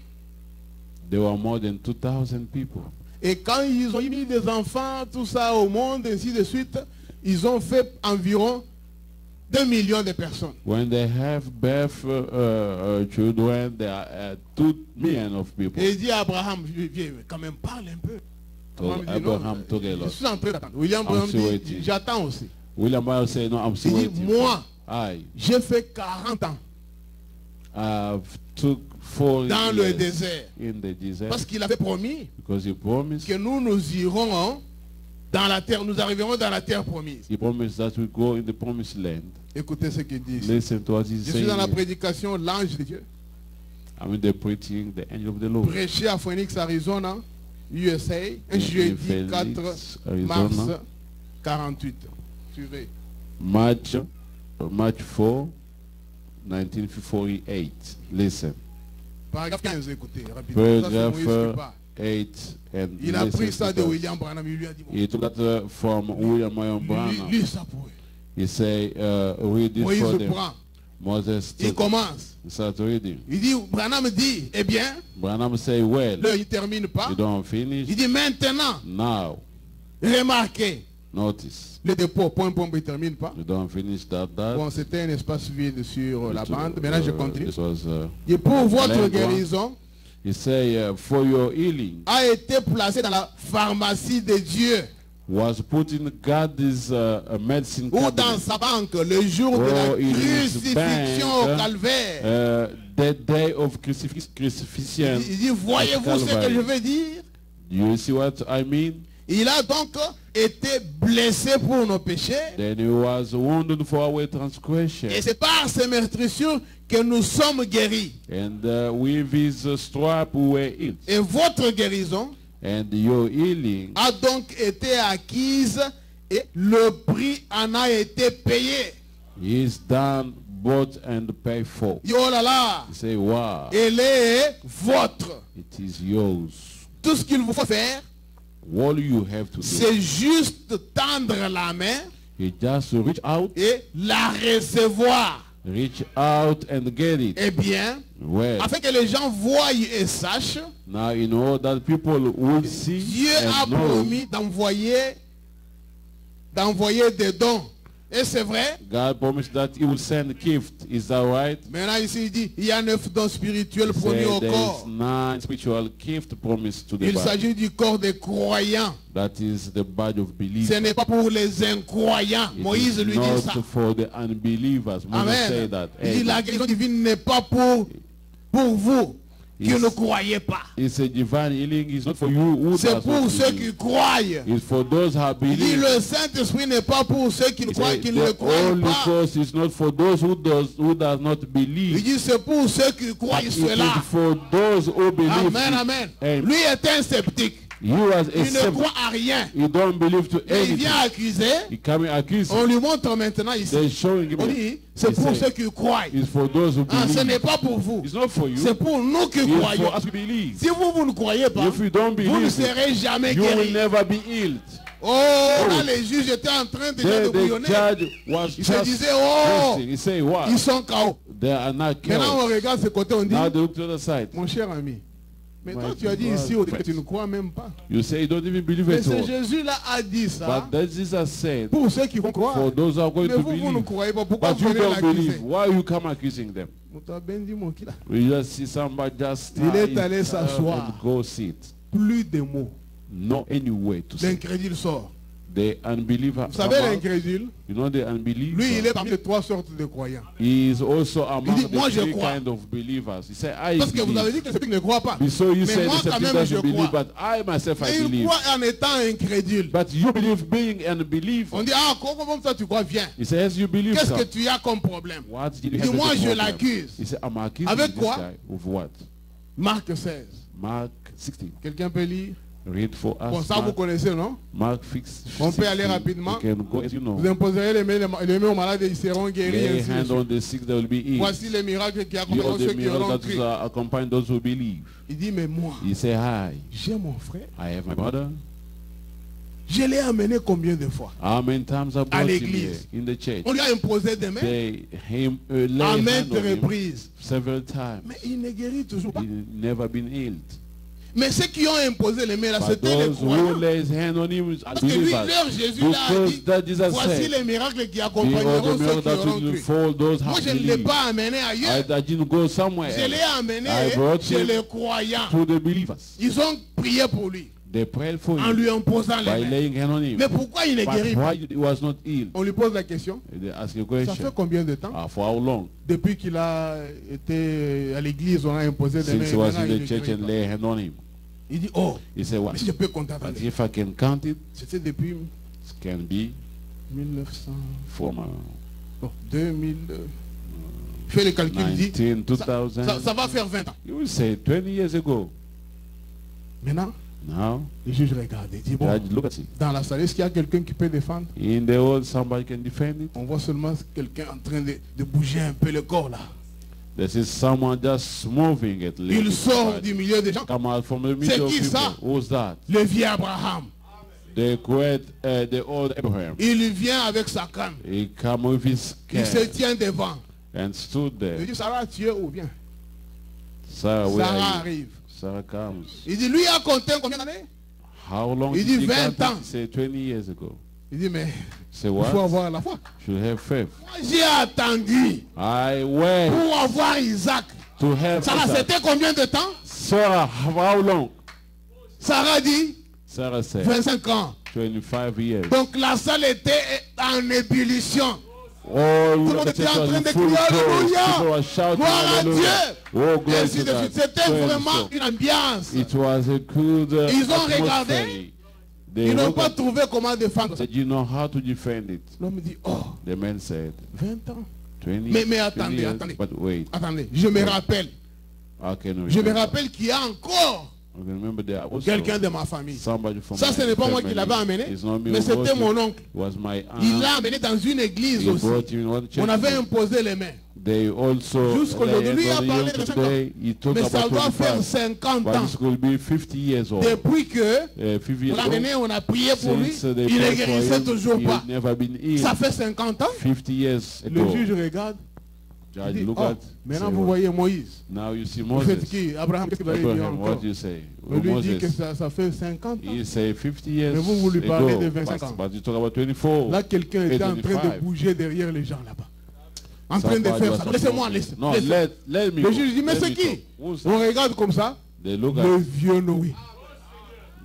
There were more than 2,000 people. Et quand ils ont mis des enfants, tout ça au monde, ainsi de suite, ils ont fait environ 2 millions de personnes. When they have birth children, there are 2 million of people. Et il dit à Abraham, viens, quand même parle un peu. Told Abraham dit, non, Abraham took a je lot. suis en train d'attendre. William Branham still dit, waiting. j'attends aussi. William Branham say, no, I'm still Il dit, waiting. moi, I j'ai fait 40 ans took 4 dans le years désert. in the desert Parce qu'il avait promis because he promised. que nous irons dans la terre, nous arriverons dans la terre promise. He promised that we go in the promised land. Écoutez ce qu'il dit ici. Listen to what he's Je suis dans la saying. prédication, l'ange de Dieu. I'm in the preaching, the angel of the Lord. Prêché à Phoenix, Arizona, USA, un In jeudi Phoenix, 4 Arizona. mars 48. Suivez. March 4, 1948. Listen. Paragraphe 15, écoutez, rapidement. Ça, c'est Moïse qui Paragraph parle. 8 and Il a pris listen ça to de that. William Branham, il lui a dit, bon, He took that from William Branham. lis ça pour eux. He say, read it Moïse for them. prend, Moses il took, commence. he started reading. Il dit, Branham dit, eh bien, Branham say, well, là, il ne termine pas. you don't finish. Il dit, maintenant, Now, remarquez, notice. le dépôt, point, il ne termine pas. You don't finish that. Bon, c'était un espace vide sur la It, bande. Maintenant, je continue. This was, Et pour votre Lengua. guérison, he say, for your healing a été placé dans la pharmacie de Dieu. was put in God's medicine Ou dans cabinet. sa banque le jour de la Oh, in his crucifixion au bank, calvaire. The day of crucifixion. Il dit, voyez-vous ce que je veux dire? Do you see what I mean? Il a donc été blessé pour nos péchés. Then he was wounded for our transgression. Et c'est par ces meurtrissures que nous sommes guéris. And with his stripe we were healed. Et votre guérison And your healing a donc été acquise et le prix en a été payé. is done, bought and paid for. Oh là là, You say, wow, elle est votre. it is yours. Tout ce qu'il vous faut faire, All you have to do c'est juste tendre la main is just reach out, et la recevoir. reach out and get it. Eh bien, Well, afin que les gens voient et sachent, now you know that people will see Dieu a and know. promis d'envoyer des dons. Et c'est vrai. God promised that he will send a gift. Is that right? Maintenant ici il dit, il y a 9 dons spirituels promis au There is corps. 9 spiritual gift promised to the Il body. s'agit du corps des croyants. That is the badge of Ce belief. n'est pas pour les incroyants. It Moïse is lui dit ça. not for the unbelievers. Moses say Amen. that. Il dit, la Amen. guérison divine n'est pas pour vous qui It's- ne croyez pas. It's a divine healing. It's not for you who C'est does pour not ceux believe. qui croient. It's for those who Il dit, believe. le Saint-Esprit n'est pas pour ceux qui ne croient, The qui ne le croient Holy pas. Ghost is not for those who does not Il believe. dit, c'est pour ceux qui croient It cela. is for those who believe. Amen, amen. Amen. Lui est un sceptique. He was Il a ne sceptic. croit à rien. He don't believe to Et il anything. vient accuser. He come accuse. On lui montre maintenant ici. They're showing him. On dit, c'est He pour say, ceux qui croient. It's for those who Ah, ce believe. n'est pas pour vous. It's not for you. C'est pour nous qui It's croyons. for us to believe. Si vous ne croyez pas, If you don't vous ne believe, serez jamais you will guéri. never be healed. Oh, là, les juges étaient en train déjà Then de the bouillonner. judge was Il se just disait, oh, resting. He say, what? ils sont KO. They are not Maintenant, on killed. regarde ce côté, on dit, Now they look to the other side. mon cher ami, Mais toi, tu as dit ici que tu ne crois même pas. You say you don't even believe Mais it c'est all. Jésus-là a dit ça But that Jesus said, pour ceux qui vont croire. for those who are going Mais to vous ne believe. croyez pas. Pourquoi But vous you venez don't believe. l'accuser? Why you come accusing them? You just see somebody just Il est allé and s'asseoir. go sit. Plus de mots. No any way to say. L'incrédule sort. The unbeliever. Vous savez l'incrédule? You know the unbeliever. Lui, il est parmi les trois sortes de croyants. He is also among dit, the moi, je three crois. kind of believers. He said, I Parce que vous avez believe. dit que ceux qui ne croient pas. So you Mais say moi, the quand people même, doesn't je believe, crois. but I myself Mais I il believe. croit en étant incrédule. But you believe being an unbeliever. On dit, ah, comment ça tu crois? Viens. He says, you believe Qu'est-ce so. que tu as comme problème? What did you Il dit, have moi, as a je problem? l'accuse. He said, I'm accusing Avec this quoi? guy of what? Marc 16. Mark 16. Quelqu'un peut lire? Read for us. Bon, ça vous Mark, connaissez, non? Mark 6. On peut aller rapidement. You can go, as you know. Vous imposerez les mains aux malades et ils seront guéris. Lay Ainsi de hand suite. on the sick, they will be healed. Voici les miracles qui You accompagneront are ceux the qui auront miracles cru. that accompany those who believe. Il dit, mais moi, He said, hi, j'ai mon frère. I have my brother. Je l'ai amené combien de fois? How many times I brought him l'église. here in the church? On lui a imposé des mains They lay à hand maintes on him reprises. several times. Mais il ne guérit toujours pas. He never been healed. Mais ceux qui ont imposé les mains là, But c'était les those who croyants. lay his hand on him are Parce que lui, believers. leur Jésus là a Because dit, that Jesus voici said, les miracles qui the accompagneront other ceux miracle qui that auront will cru. fall those Moi, who je ne l'ai believe. pas amené ailleurs. I didn't go somewhere Je l'ai else. amené I brought chez him les croyants. to the believers. Ils ont prié pour lui They prayed for en him lui imposant by les mains. laying hand on him. Mais pourquoi il ne guérit But pas? why he was not healed? On lui pose la question. They ask a Ça question. fait combien de temps? For how long? Depuis qu'il a été à l'église, on a imposé des mains. Since he was Maintenant, in il the ne church guérit and pas. lay hand on him. Il dit, oh, He said, what? mais si je peux compter, But attendez. if I can count it, C'était depuis it can be 1900, from bon, 2000. Fais le calcul, il dit, 19, 2000. ça va faire 20 ans. You will say 20 years ago. Maintenant, Now, le juge regarde et dit, bon, judge, look at it. dans la salle, est-ce qu'il y a quelqu'un qui peut défendre? In the world, somebody can defend it. On voit seulement quelqu'un en train de bouger un peu le corps là. This is someone just moving it. Il sort du milieu des gens. Come out from the middle of qui people. ça? Who's that? Le vieux Abraham. The great, the old Abraham. Il vient avec sa canne. He come with his Il se cane tient devant. and stood Il there. dit, Sarah, tu es où? Viens. Sarah, where Sarah are you? arrive. Sarah comes. Il dit, lui a compté combien d'années? How long Il did dit he 20 count ans. it? He said 20 years ago. Il dit, mais Say il faut what? avoir la foi. Should have faith. Moi, j'ai attendu I wait pour avoir Isaac. to have Sarah, Isaac. c'était combien de temps? Sarah, how long? Sarah dit, Sarah said 25 ans. 25 years. Donc la salle était en ébullition. Oh, Tout le monde the était church en train was de full crier of praise. Alléluia. People were shouting Gloire à hallelujah. Dieu. Oh, glory Ainsi to de God. suite. C'était So and vraiment so. une ambiance. It was a good Ils ont atmosphere. regardé. They Ils n'ont looked pas at- trouvé comment défendre ça. said, you know how to defend it. L'homme dit, oh, The man said, 20 ans. 20, Mais 20 attendez, years. attendez. But wait, Attendez, je me rappelle. how can we Je me remember? rappelle qu'il y a encore I can remember there was quelqu'un de ma famille. somebody from Ça, my ce n'est pas moi family. qui l'avais amené, It's not me mais who c'était brought mon it. oncle. It was my Il aunt. l'a amené dans une église He aussi. brought him in one church. On avait imposé les mains. They also Jusqu'aujourd'hui, lui a parlé de 50 ans. today. He talked Mais ça about doit faire 25. 50 But ans. this could be 50 years old. Depuis que 50 years on l'a old. amené, on a prié pour lui, Since they il ne prayed guérissait for him, toujours he pas. had never been healed. Ça fait 50 ans. 50 years Le ago. juge regarde. Il Judge, dit, look oh, at. maintenant say vous what? voyez Moïse. Now you see Vous faites Moses. qui? Abraham, qu'est-ce qu'il avait dit Abraham, encore? what do you say? On lui dit que Moses. ça fait 50 ans. He say 50 years Mais vous lui parlez ago. de 25 ans. But you talk about 24. Là, quelqu'un était en train de 25. bouger derrière les gens là-bas. En train de Somebody faire was ça. Laissez-moi, No, laissez. let me Le go. juge dit, mais Let c'est me qui? talk. Who's that? On regarde comme ça. They look Le at vieux Noé.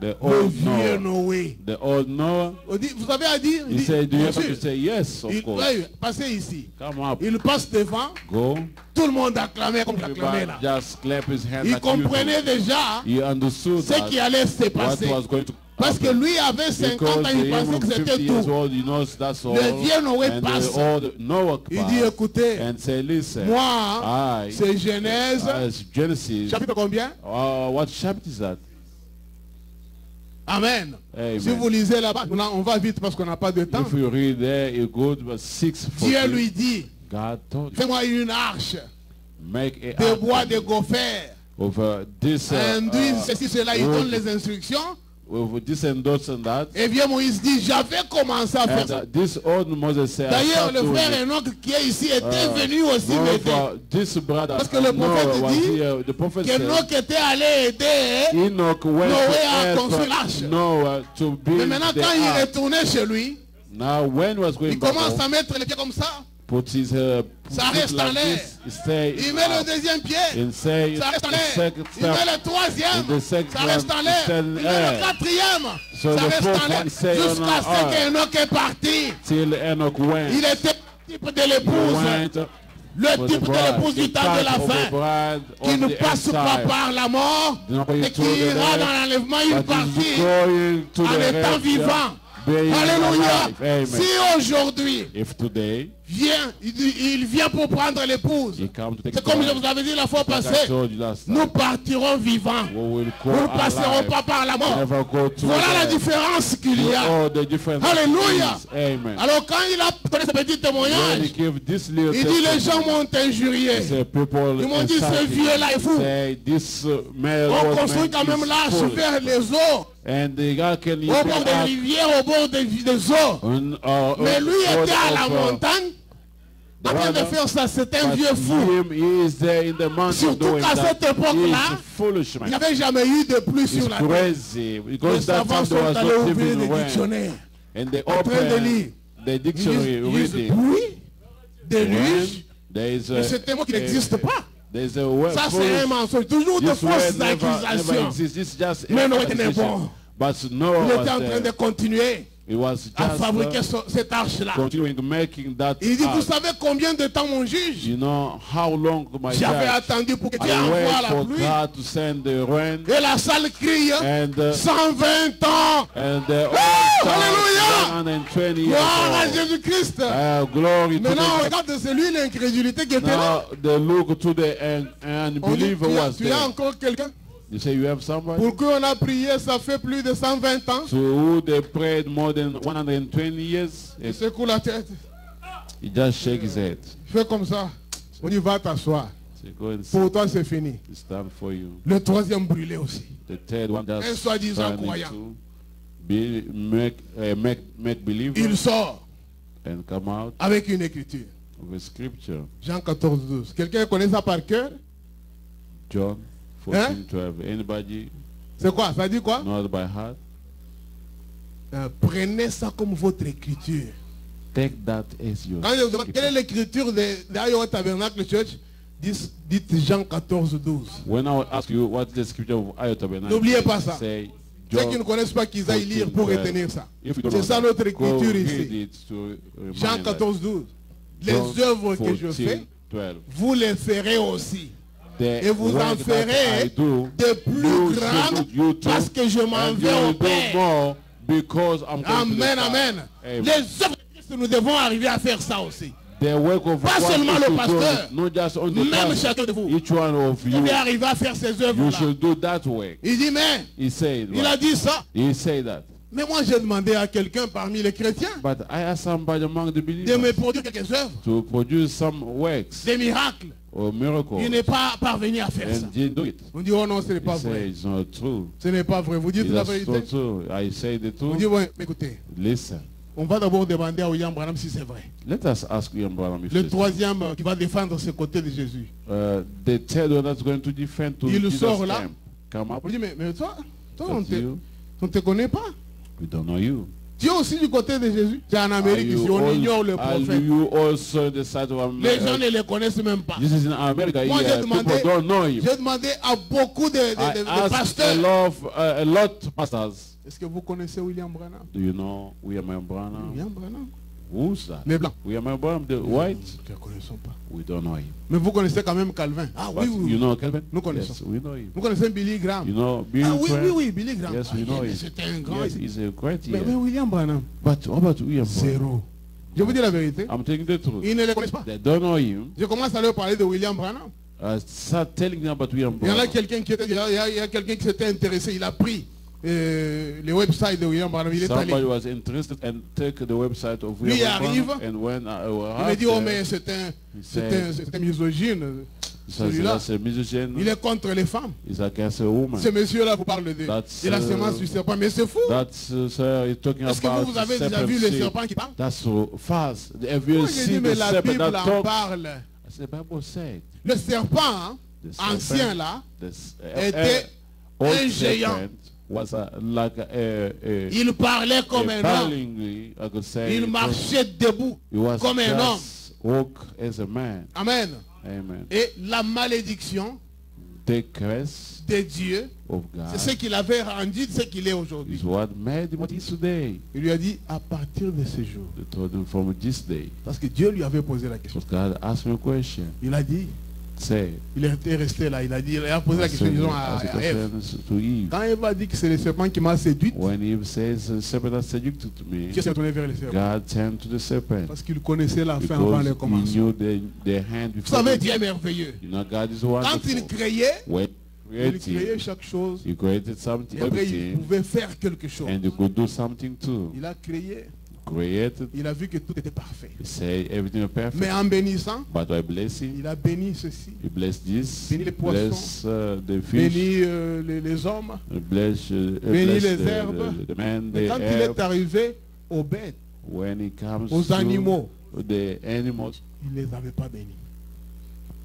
the Le old vieux Noah. Noé. The old Noah. On dit, vous avez à dire? He said, do you have to Monsieur, say yes, of course. passez ici. Come up. Il passe devant. Go. Tout le monde acclamait comme j'acclamais là. Everybody just clap his hands Il like you comprenait do. déjà He understood ce qui allait se what passer. was going to Parce que happen. lui avait 50 Because ans, il the pensait him que of 50 c'était years tout. old, he knows that's all. Le vieux Noé And passe. the old Noah Il passed dit, écoutez, and say, listen, moi, I, c'est Genèse, as Genesis, chapitre combien? what chapter is that? Amen. Amen. Si vous lisez là-bas, on va vite parce qu'on n'a pas de temps. If you read there, you go to verse 6. Dieu lui dit, God told you, fais-moi une arche make a de ark bois de gopher. of this Induis ceci, cela, il donne les instructions. with this and that and that. Et bien Moïse dit, j'avais commencé à faire ça. And this old Moses said, D'ailleurs, le frère Enoch qui est ici était venu aussi m'aider. This brother, Parce que le prophète was dit here. The prophet said, qu'Enoch était allé aider Enoch went Noé à to construire help l'arche. Noah to Mais build maintenant, the quand il ark. retournait chez lui, Now when he was going il back commence home, à mettre les pieds comme ça. put his Ça foot reste en like l'air. this, he stay Il met le deuxième pied. and say Ça reste en the l'air. second Il met step. le troisième. And the second Ça reste en one, l'air. it's still Il met air. le quatrième. So Ça the reste fourth en l'air. one stay on Jusqu'à earth. ce qu'Enoch est parti. Till Enoch went. Il était le type de l'épouse. Le for the type de bride, l'épouse du the temps de la type of the fin. bride Qui of ne the passe end pas time. par la mort. Not Et going qui to the ira death, dans l'enlèvement. Il but is partit going to en the étant rapture, vivant. being Alléluia. alive. Amen. Si aujourd'hui If today il vient pour prendre l'épouse, he comes to take c'est comme je bride, vous avais dit la fois like I passée, told you last time, nous partirons vivants. we will go Nous ne passerons alive. pas par la mort. Never go to Voilà la death. différence qu'il y a. All the different Alléluia. things. Amen. Alors quand il a donné ce petit When he témoignage, gave this little il dit les gens testimony, m'ont injurié. he said, people Ils m'ont dit ce inside vieux-là est fou. say this male On old construit man quand même is l'arche full. vers les eaux, And the guy can au bord des rivières, au bord des eaux. Mais lui était à la montagne en train de faire ça. C'est un vieux fou. He is there in the mountain Surtout doing qu'à that. cette époque-là, He is a foolish Il man. n'y avait jamais eu de pluie sur He's la terre. crazy Les because that savants time sont there was allés not ouvrir even les rain. dictionnaires. And they En train de lire. open the dictionary Ils disent reading. pluie, déluge. There is Mais c'est un mot qui n'existe pas. There's a word. Ça, c'est un mensonge. Toujours de This word fausses never accusations. exists. This is just Mais Noé an était accusation. bon. But Il Noah était was en train de there. continuer He was à just fabriquer cette arche-là. continuing making that Il dit, vous ark. savez combien de temps mon juge? You know how long my J'avais judge attendu pour que Dieu I envoie wait la for pluie. God to send the rain Et la salle crie, and 120 ans. and the Alléluia! 120 years Gloire à old. Jésus-Christ. Glory to Maintenant, the regarde, c'est lui l'incrédulité qui était là. now the look to the On dit, unbeliever was tu as there. encore quelqu'un You say you have somebody pour qui on a prié, ça fait plus de 120 ans. to who they prayed more than 120 years. Il secoue la tête. He just shake his head. Il fait comme ça. On y va t'asseoir. So go and sit. Pour toi, c'est fini. It's done for you. Le troisième brûlé aussi. The third one Un just soi-disant turn croyant. into make believer Il sort and come out avec une écriture. of a scripture. Jean 14, 12. Quelqu'un connaît ça par cœur? John 14:12. Anybody C'est quoi? Ça dit quoi? know it by heart? Prenez ça comme votre écriture. Take that as your Quand je vous demande quelle est scripture. l'écriture de Iowa Tabernacle Church, dites Jean 14, 12. When I will ask you what is the scripture of Ayot Tabernacle, N'oubliez pas ça. say Ceux qui ne John connaissent pas qu'ils aillent lire pour 14:12. retenir ça. If you don't C'est know ça that, notre go écriture read ici. it to remind Jean that. 14, 12. Les John œuvres que je fais, 14:12. vous les ferez aussi. The Et vous en work that I ferez do, de plus you grandes should do too, parce que je m'en and vais you au will do Père. more because I'm going to the Amen, Father. amen. Amen. Les œuvres de Christ, nous devons arriver à faire ça aussi. The work of Pas God seulement is le to do pasteur, it, not just on the même pastor. chacun de vous. Each one of Vous you, devez arriver à faire ces you œuvres-là. should do that work. Il dit, mais, He said, il a dit ça. he said that. Mais moi, j'ai demandé à quelqu'un parmi les chrétiens But I asked somebody among the de believers me produire quelques œuvres, to produce some works des miracles. or miracles, Il n'est pas parvenu à faire ça. and didn't do it. On dit, oh non, ce n'est He pas said vrai. it's not true. Ce n'est pas vrai. Vous dites la It's vérité. not true. I say the On dit, truth. ouais, écoutez, Listen. on va d'abord demander à William Branham si c'est vrai. Let us ask William Branham if Le it's true. troisième qui va défendre ce côté de Jésus. The third one that's going to defend to Il Jesus' sort là. camp. Come up. On dit, mais toi That's on you. ne te connaît pas. We don't know you. Tu es aussi du côté de Jésus. Tu es en Amérique ici, on ignore le are prophète. you also the side of Les gens America? ne les connaissent même pas. This is in America. Moi, Here. j'ai demandé, People don't know him. j'ai demandé à beaucoup de I asked pasteurs. a lot of pastors. Est-ce que vous connaissez William Branham? Do you know William Branham? William Branham. Who's that? Les blancs. William Branham, the white? Nous ne connaissons pas. We don't know him. Mais vous connaissez quand même Calvin. Ah But oui, oui. you know Calvin? Nous connaissons. Yes, we know him. Vous connaissez Billy Graham. You know Bill Ah oui, Graham? oui, oui, Billy Graham. Yes, we Ah, know mais him. c'était un grand. Yes, he's a great Mais year. William Branham, But what about William Branham? zéro. Je vous dis la vérité. I'm telling the truth. Ils ne les connaissent pas. They don't know him. Je commence à leur parler de William Branham. Start telling them about William Il y en a Branham. quelqu'un qui était, il y a quelqu'un qui s'était intéressé. Il a pris les websites de William Branham. Il est allé. Somebody was interested and take the website of Lui William arrive. Branham, and when I Il me dit, oh mais c'est un said- misogyne. Celui-là, That's a musician. il est contre les femmes. He's against a woman. Ce monsieur-là vous parle de la semence du serpent. Mais c'est fou. That's he's talking Est-ce que about vous avez déjà serpent vu le seed. serpent qui parle? That's so fast. Have you Moi, j'ai dit, seen mais the la serpent Bible that en talks? parle. As the Bible said. Le serpent hein, The serpent, ancien là, était un géant. Was like Il parlait comme un homme. I could say Il marchait debout comme un homme. Walk as a man. Amen. Amen. Et la malédiction The curse de Dieu, of God c'est ce qu'il avait rendu de ce qu'il est aujourd'hui. is what made him what he is today. Il lui a dit à partir de ce jour. They told him from this day. Parce que Dieu lui avait posé la question. But God asked me a question. Il a dit, Say, il était resté là, il a posé la question disons, à Ève. to Eve. Quand Ève a dit que c'est le serpent qui m'a séduite, When Eve says the serpent has seduced me, Dieu s'est tourné vers le serpent. God turned to the serpent Parce qu'il connaissait la fin avant because le he commencement. knew the hand Vous before. savez, the- Dieu est merveilleux. You know, God is Quand il wonderful. créait, When il créait created, chaque chose. he created something, Et après, il everything, pouvait faire quelque chose. and you could do something too. Il a créé, Created, il a vu que tout était parfait. he said everything was perfect. Mais en bénissant, But by blessing, il a béni ceci, he blessed this, Bénis les poissons. bless the fish, béni les hommes. bless, Bénis bless les herbes. the man, Mais the quand il herb. est arrivé aux bêtes, When it comes aux to animaux, the animals, il ne les avait pas bénis.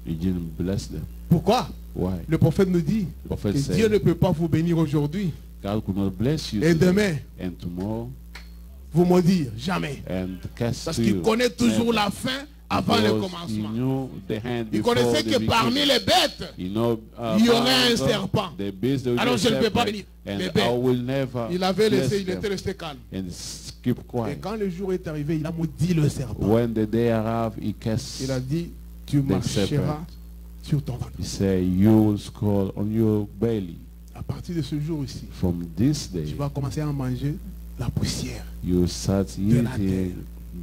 he didn't bless them. Pourquoi? Why? Le prophète nous dit The prophet que said, Dieu ne peut pas vous bénir aujourd'hui God could not bless you et today, demain and tomorrow, vous maudire. Jamais. and cast Parce to qu'il you. connaît toujours Never. la fin avant le Because he commencement. knew the hand Il before connaissait the que parmi beginning. les bêtes, You know, il y aurait un among serpent. the beast, there will Alors be a je ne peux pas serpent, bénir and les I bêtes. will never Il avait bless laissé, il them. était resté calme. And keep Et quiet. quand le jour est arrivé, il a maudit le serpent. When the day arrived, he cast. Il a dit, tu marcheras serpent. sur ton ventre. He said, "You will score on your belly." À partir de ce jour ici, From this tu day, vas commencer à manger la poussière. you start de la eating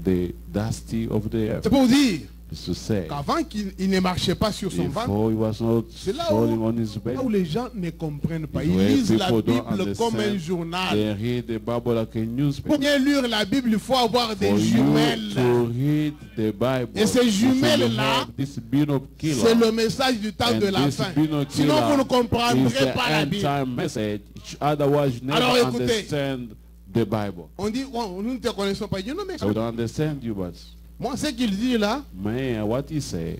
the dusty of the earth. C'est pour dire Is to say, qu'avant qu'il ne marchait pas sur son ventre, before he was not c'est là falling on his là où belly, les gens ne comprennent pas. It's Ils where lisent la people don't Bible comme un understand. journal. they read the Bible like a Pour newspaper. bien lire la Bible, il faut avoir For des you jumelles. to read the Bible, Et ces you jumelles-là, have this binocular. C'est le message du temps And de la this fin. binocular Sinon, vous ne is comprendrez the pas la end Bible. time message. Otherwise, you never Alors, écoutez. understand the Bible. On dit, oh, nous ne te connaissons pas. Dieu, non, mais I don't understand you, but moi, ce qu'il dit là, man, what he said,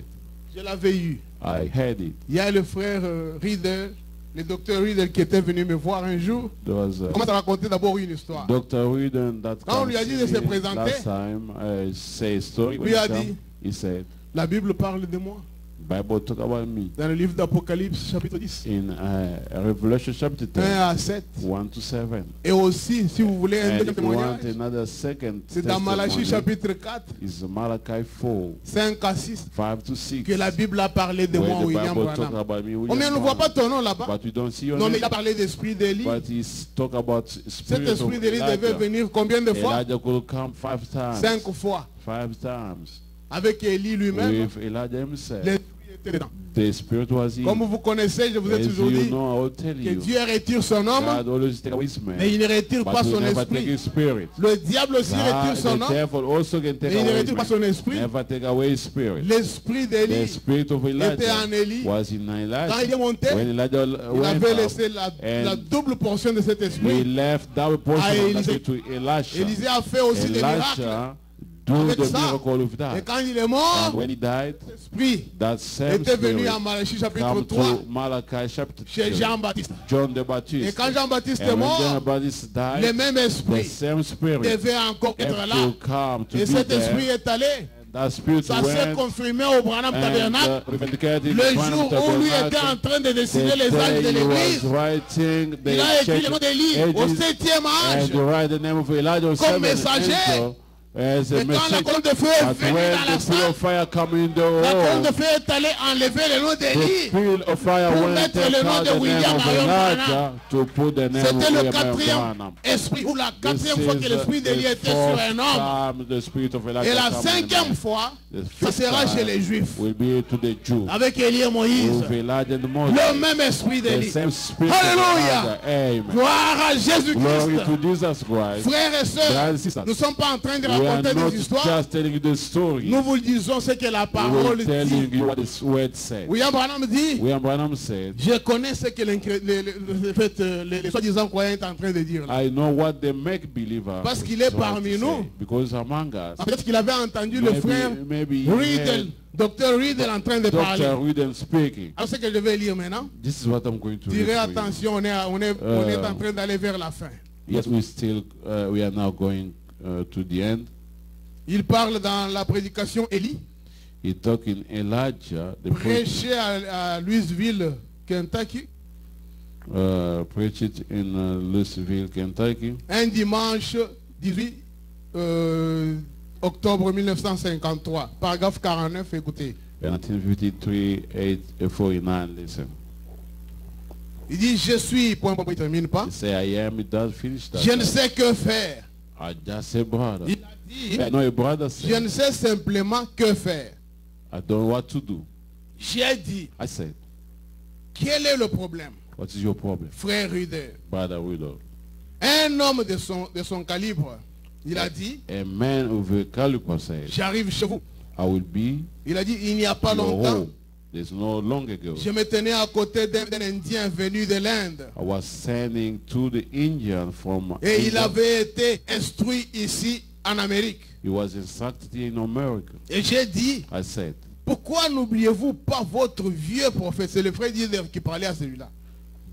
je l'avais eu. I heard it. Il y a le frère Riedel, le docteur Riedel qui était venu me voir un jour. There was Comment ça raconter d'abord une histoire. Dr. Whedon that Quand on lui a dit de se comes présenter, last time, say story. lui a dit, He said, la Bible parle de moi. Bible talk about me. Dans le livre d'Apocalypse, chapitre 10, In Revelation chapter 10, 1 à 7. 1 to 7. Et aussi, si vous voulez un And deuxième if you want témoignage, another second c'est dans Malachie testimony, chapitre 4, is Malachi 4, 5 à 6, 5 to 6. que la Bible a parlé de where moi, the William Bible talk Branham. about me, Oh, mais William on ne voit pas Branham. ton nom là-bas. But you don't see your Non, mais name. il a parlé d'esprit d'Élie. But he talk about Cet spirit esprit of d'Élie devait Elijah. venir combien de fois? Elijah could come 5 times. 5 fois. 5 times. Avec Élie lui-même, With Elijah himself. l'esprit était dedans. The spirit was in. Comme vous connaissez, je vous ai As toujours you dit know, I will tell que you. Dieu retire son homme, God always take away his man. mais il ne retire pas But son will never take esprit. his spirit. Le diable aussi retire son The homme, devil also can take mais il ne away his retire pas man. son esprit. Never take away his spirit. L'esprit The d'Élie spirit of était en Elijah Élie. was in Quand il Elijah. est monté, When Elijah il went avait up, laissé la double portion de cet he esprit. left double portion à of that Élisée. spirit to Elisha. Élisée a fait aussi des miracles. Elisha do Avec the ça. miracle with Et that. quand il est mort, And when he died, l'esprit that same était venu spirit à Malachie chapitre come 3 to Malachi chapter chez 3. Jean-Baptiste. John the Et Baptist. quand Jean-Baptiste est And when John the mort, Baptist le died, même the esprit same spirit devait encore être have là. to come to Et be cet esprit there. est allé. That spirit Ça s'est went confirmé au Branham and Tabernacle. vindicated Le in front jour of où lui tabernacle. était en train de The dessiner les âges de day he was l'église, writing il a the écrit le nom d'Élie au ages 7e âge. and to write the name of Elijah Comme seven messager. angel as a Et quand la message. colonne de feu est But venue when dans la the spirit salle, of fire come in the la colonne de hall, feu est allée enlever le nom the d'Élie. spirit of fire pour went mettre and le nom called de the name William of Marion Elijah to put the name of C'était le William quatrième Branham. esprit, ou la This quatrième fois que is l'esprit d'Élie the était sur un fourth homme. time the spirit of Elijah Et la come in a cinquième man. fois, The ça fifth sera time chez les Juifs. will be to the Jews. Avec Élie et Moïse. With Elijah and Moses. Le même esprit The d'Élie. same spirit Alléluia. of Elijah. Amen. Gloire à Glory Jésus-Christ. to Jesus Christ. Frères et Brothers and sœurs, sisters, nous ne sommes pas en train de we are raconter not des histoires. just telling you the story. Nous vous le disons ce que la We parole will telling dit. you what the word said. William Branham dit, William Branham said, je connais ce que les soi-disant croyants sont en train de dire. Là. I know what the make-believer Parce qu'il est is trying parmi to nous. say. Because among us, Peut-être qu'il avait entendu le frère maybe Riedel, Dr. Riedel en train de parler. Dr. Riedel speaking. Alors ce que je vais lire maintenant, This is what I'm going to tirez read for you. attention, on est en train d'aller vers la fin. Yes, we are now going to the end. Il parle dans la prédication Élie, He talking Elijah, the prêché à Louisville, Kentucky, preached it in Louisville, Kentucky, un dimanche 18 octobre 1953, paragraphe 49, écoutez. 1953, listen. Il dit, je suis, point, il ne termine pas, He say, I am, it does finish that. je ne sais que faire. I just say, brother. Il a dit, I know a brother je said, ne sais simplement que faire. I don't know what to do. J'ai dit, I said, quel est le problème, what is your problem? frère Ruder? Brother Widow. Un homme de son calibre, il a dit, A man of a caliber said, j'arrive chez vous. I will be Il a dit, il n'y a pas your longtemps, home. There's no long ago. je me tenais à côté d'un Indien venu de l'Inde. I was sending to the Indian from Et il India. avait été instruit ici en Amérique. He was instructed in America. Et j'ai dit, I said, pourquoi n'oubliez-vous pas votre vieux prophète? C'est le frère Didier qui parlait à celui-là.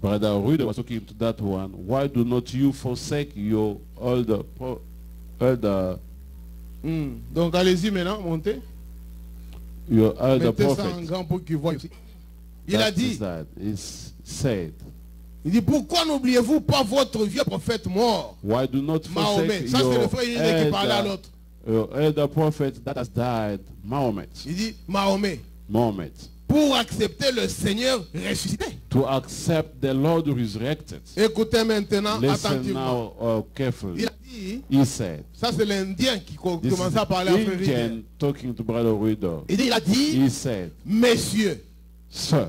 Brother Rudy was talking to that one. Why do not you forsake your elder Donc allez-y maintenant, montez. your elder Mettez ça en prophet? grand pour qu'il voit aussi. Il a That is dit, that. It's said. il dit, pourquoi n'oubliez-vous pas votre vieux prophète mort, Why do not Mahomet? forsake Ça c'est le your frère Didier qui parlait à l'autre. elder prophet that has died, Mahomet? Il dit, Mahomet, Mahomet. pour accepter le Seigneur ressuscité. To accept the Lord resurrected. Écoutez maintenant Listen attentivement. now carefully. Il a dit, He said, ça c'est l'Indien qui this is commençait à parler à frère Didier. Indian talking to Brother Rudo. Il a dit, He said, messieurs, Sir,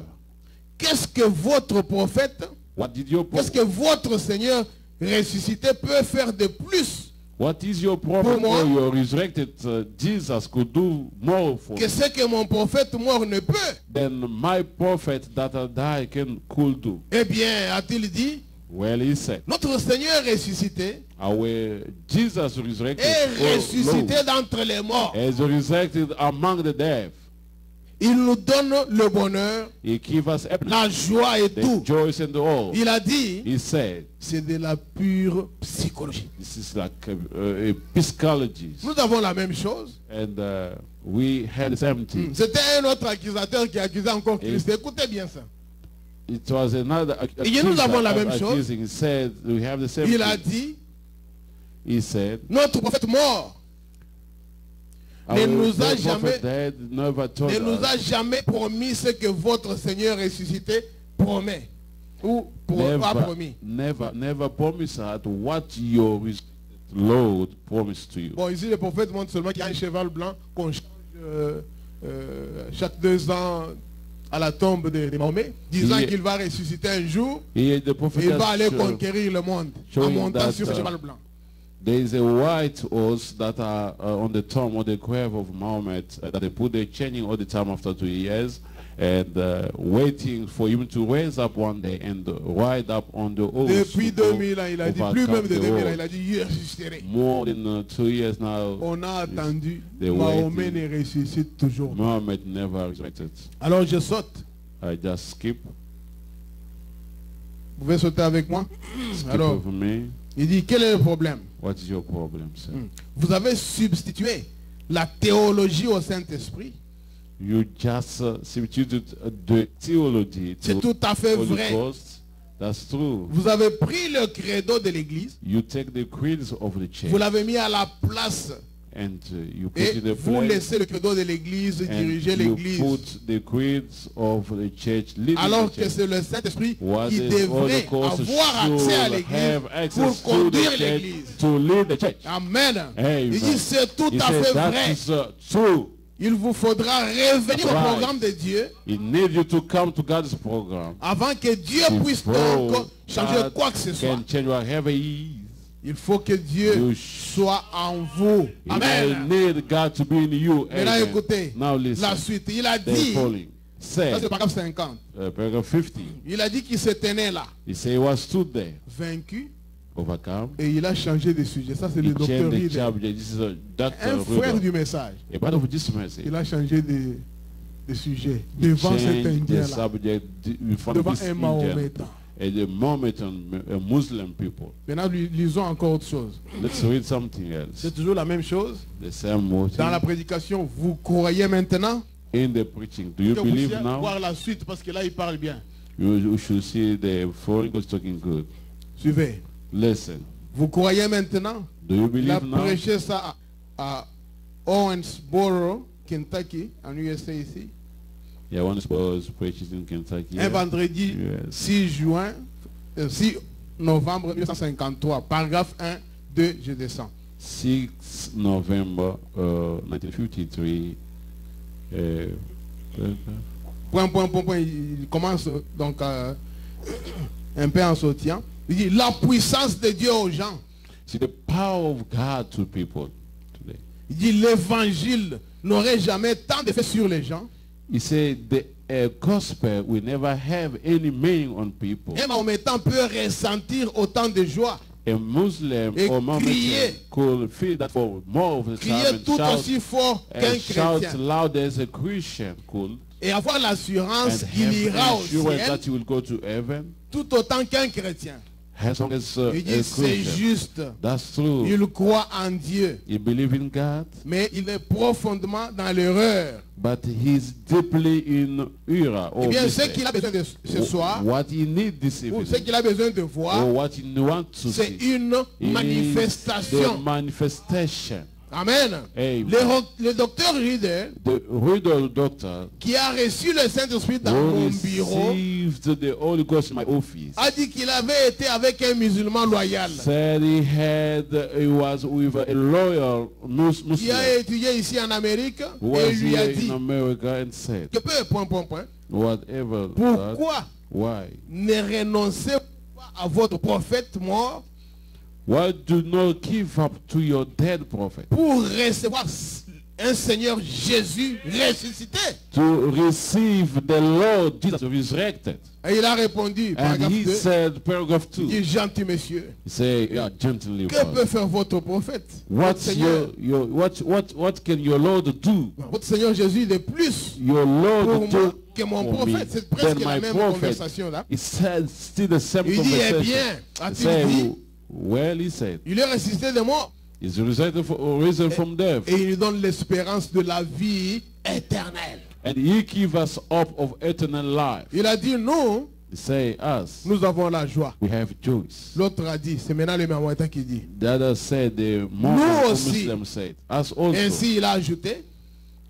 qu'est-ce que votre prophète, what did your qu'est-ce prophet, que votre Seigneur ressuscité peut faire de plus what is your prophet Pour moi, or your resurrected Jesus could do more for que ce que mon prophète mort ne peut? than my prophet that died could do? Eh bien, a-t-il dit, Well, he said, notre Seigneur ressuscité our Jesus resurrected, est ressuscité d'entre les morts. is resurrected among the dead. Il nous donne le bonheur, He gives us everything, la joie et the tout. joys and all. Il a dit, He said, c'est de la pure psychologie. this is like a psychology. Nous avons la même chose. And we had the same thing. C'était un autre accusateur qui accusait encore Christ. Écoutez bien ça. It was another Et nous avons la même chose. accusing. He said, we have the same Il a thing. dit, He said, notre prophète mort ne our nous a prophet jamais, dead never told ne nous a us, jamais promis ce que votre Seigneur ressuscité promet. Ou a promis. never promised us what your Lord promised to you. Bon, ici, le prophète montre seulement qu'il y a un cheval blanc qu'on change chaque 2 ans à la tombe de Mahomet, disant Il- qu'il va ressusciter un jour The prophet et il va aller has conquérir le monde en showing montant that, sur ce cheval blanc. there is a white horse that are on the tomb or the grave of Muhammad that they put the chaining all the time after 2 years and waiting for him to raise up one day and ride up on the horse. Depuis to go 2000 ans, il a dit, overcome plus même de the 2000 ans, world. il a dit, je ressusciterai. More than 2 years now, On a attendu, they Mahomet waiting. ne ressuscite toujours. Muhammad never resurrected. Alors je saute. I just skip. Vous pouvez sauter avec moi? Skip Alors, over me. il dit, quel est le problème? What is your problem, sir? Vous avez substitué la théologie au Saint-Esprit. You just substituted the theology C'est to tout à fait Holy vrai. Ghost. That's true. Vous avez pris le credo de l'Église, You take the creeds of the church vous l'avez mis à la place and you put et in the vous place laissez le credo de l'Église and diriger you l'Église. put the creeds of the church leading Alors the que church. c'est le Saint-Esprit What qui is devrait Holy Ghost avoir accès à should l'Église have access pour to conduire the church l'Église. to lead the church. Amen. Amen. Il dit c'est tout He à said fait that vrai. is true. Il vous faudra revenir au Right. programme de Dieu He needs you to come to God's program. avant que Dieu puisse Before donc changer God quoi que ce soit. can change whatever he is. Il faut que Dieu You soit en vous. You Amen. need God to be in you. Maintenant, Amen. écoutez Now listen. la suite. Il a They're dit, falling. ça c'est Said, paragraphe 50. paragraph 50. Il a dit qu'il se tenait là, He said he was stood there, vaincu, overcome. et il a changé de sujet. Ça c'est He le docteur changed the Riedel, subject. This is un Dr. frère Rudolph. du message. A part of this message. Il a changé de sujet devant cet Change the Indien-là, subject in front of devant this un Indian Mahométan. and the Mahometan Muslim people. Maintenant, lisons encore autre chose. Let's read something else. C'est toujours la même chose. The same word. Dans la prédication, vous croyez maintenant? In the preaching, do you Que vous believe puissiez now? voir la suite parce que là, il parle bien. You should see the foreign goes talking good. Suivez. Listen. Vous croyez maintenant? Do you Il a believe now? prêché ça à Owensboro, Kentucky, en USA ici. Yeah, one was preached in Kentucky. Un vendredi Yes. 6 novembre 1953, paragraphe 1, 2, je descends. 6 November 1953. Point, il commence donc un peu en sautillant. Il dit la puissance de Dieu aux gens. See the power of God to people today. Il dit l'évangile n'aurait jamais tant d'effet sur les gens. He said the gospel will never have any meaning on people. Un Mahométan peut ressentir autant de joie, A Muslim Et or Mahometan crier. could feel that for more of the crier time tout aussi fort qu'un and shout chrétien loud as a Christian could, et avoir and l'assurance qu'il ira au have assurance ciel that you will go to heaven tout autant qu'un chrétien. as long as Il a dit c'est Christian. juste. That's true. Il croit en Dieu, You believe in God, mais il est profondément dans l'erreur. but he's deeply in error. Eh Or bien, ce mistake. qu'il a besoin de ce soir, What he needs this ou evening, ce qu'il a besoin de voir, or what he wants to c'est see, une is manifestation. the manifestation. Amen. Amen. Le docteur Riedel, The Rudolph doctor qui a reçu le Saint-Esprit dans who mon bureau, received the Holy Ghost in my office a dit qu'il avait été avec un musulman loyal said he was with a loyal Muslim qui a étudié ici en Amérique who et was lui a here dit in America and said, que point. whatever that, Pourquoi why? ne renoncez pas à votre prophète mort Why do not give up to your dead prophet pour recevoir un Seigneur Jésus ressuscité? to receive the Lord Jesus resurrected? Et il a répondu, And paragraphe he 2, said, paragraph il 2, dit, gentil monsieur, he said, yeah, gently, que Father. peut faire votre prophète? Votre What's Seigneur, what can your Lord do? votre Seigneur Jésus est plus Your Lord pour moi do que mon for me prophète. C'est presque than la my même prophet. conversation là. He said still the same Il dit, eh conversation. bien, He a-t-il said, dit, well, he said, il est ressuscité de mort he's risen from death. et il nous donne l'espérance de la vie éternelle. And he gives us hope of eternal life. Il a dit, nous, He say, us, nous avons la joie. we have joy. L'autre a dit, c'est maintenant le Mahométan qui dit. The other said, the Nous aussi. Muslim said, us also. Ainsi, il a ajouté,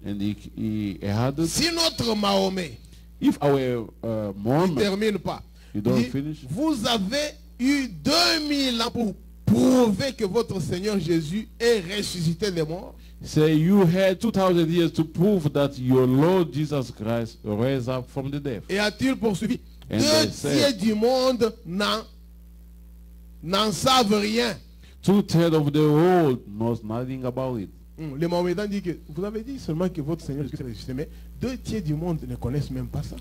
And he added, si notre Mahomet if our ne Muhammad, termine pas, you il don't dit, finish, vous avez eu 2000 ans pour prouver que votre Seigneur Jésus est ressuscité des morts. say you had 2000 years to prove that your Lord Jesus Christ raised up from the dead. Et a-t-il poursuivi? And Deux they said- tiers du monde n'en savent rien. 2/3 of the world knows nothing about it. Le Mahométan dit que vous avez dit seulement que votre Seigneur Jésus est ressuscité, mais 2 tiers du monde ne connaissent même pas ça.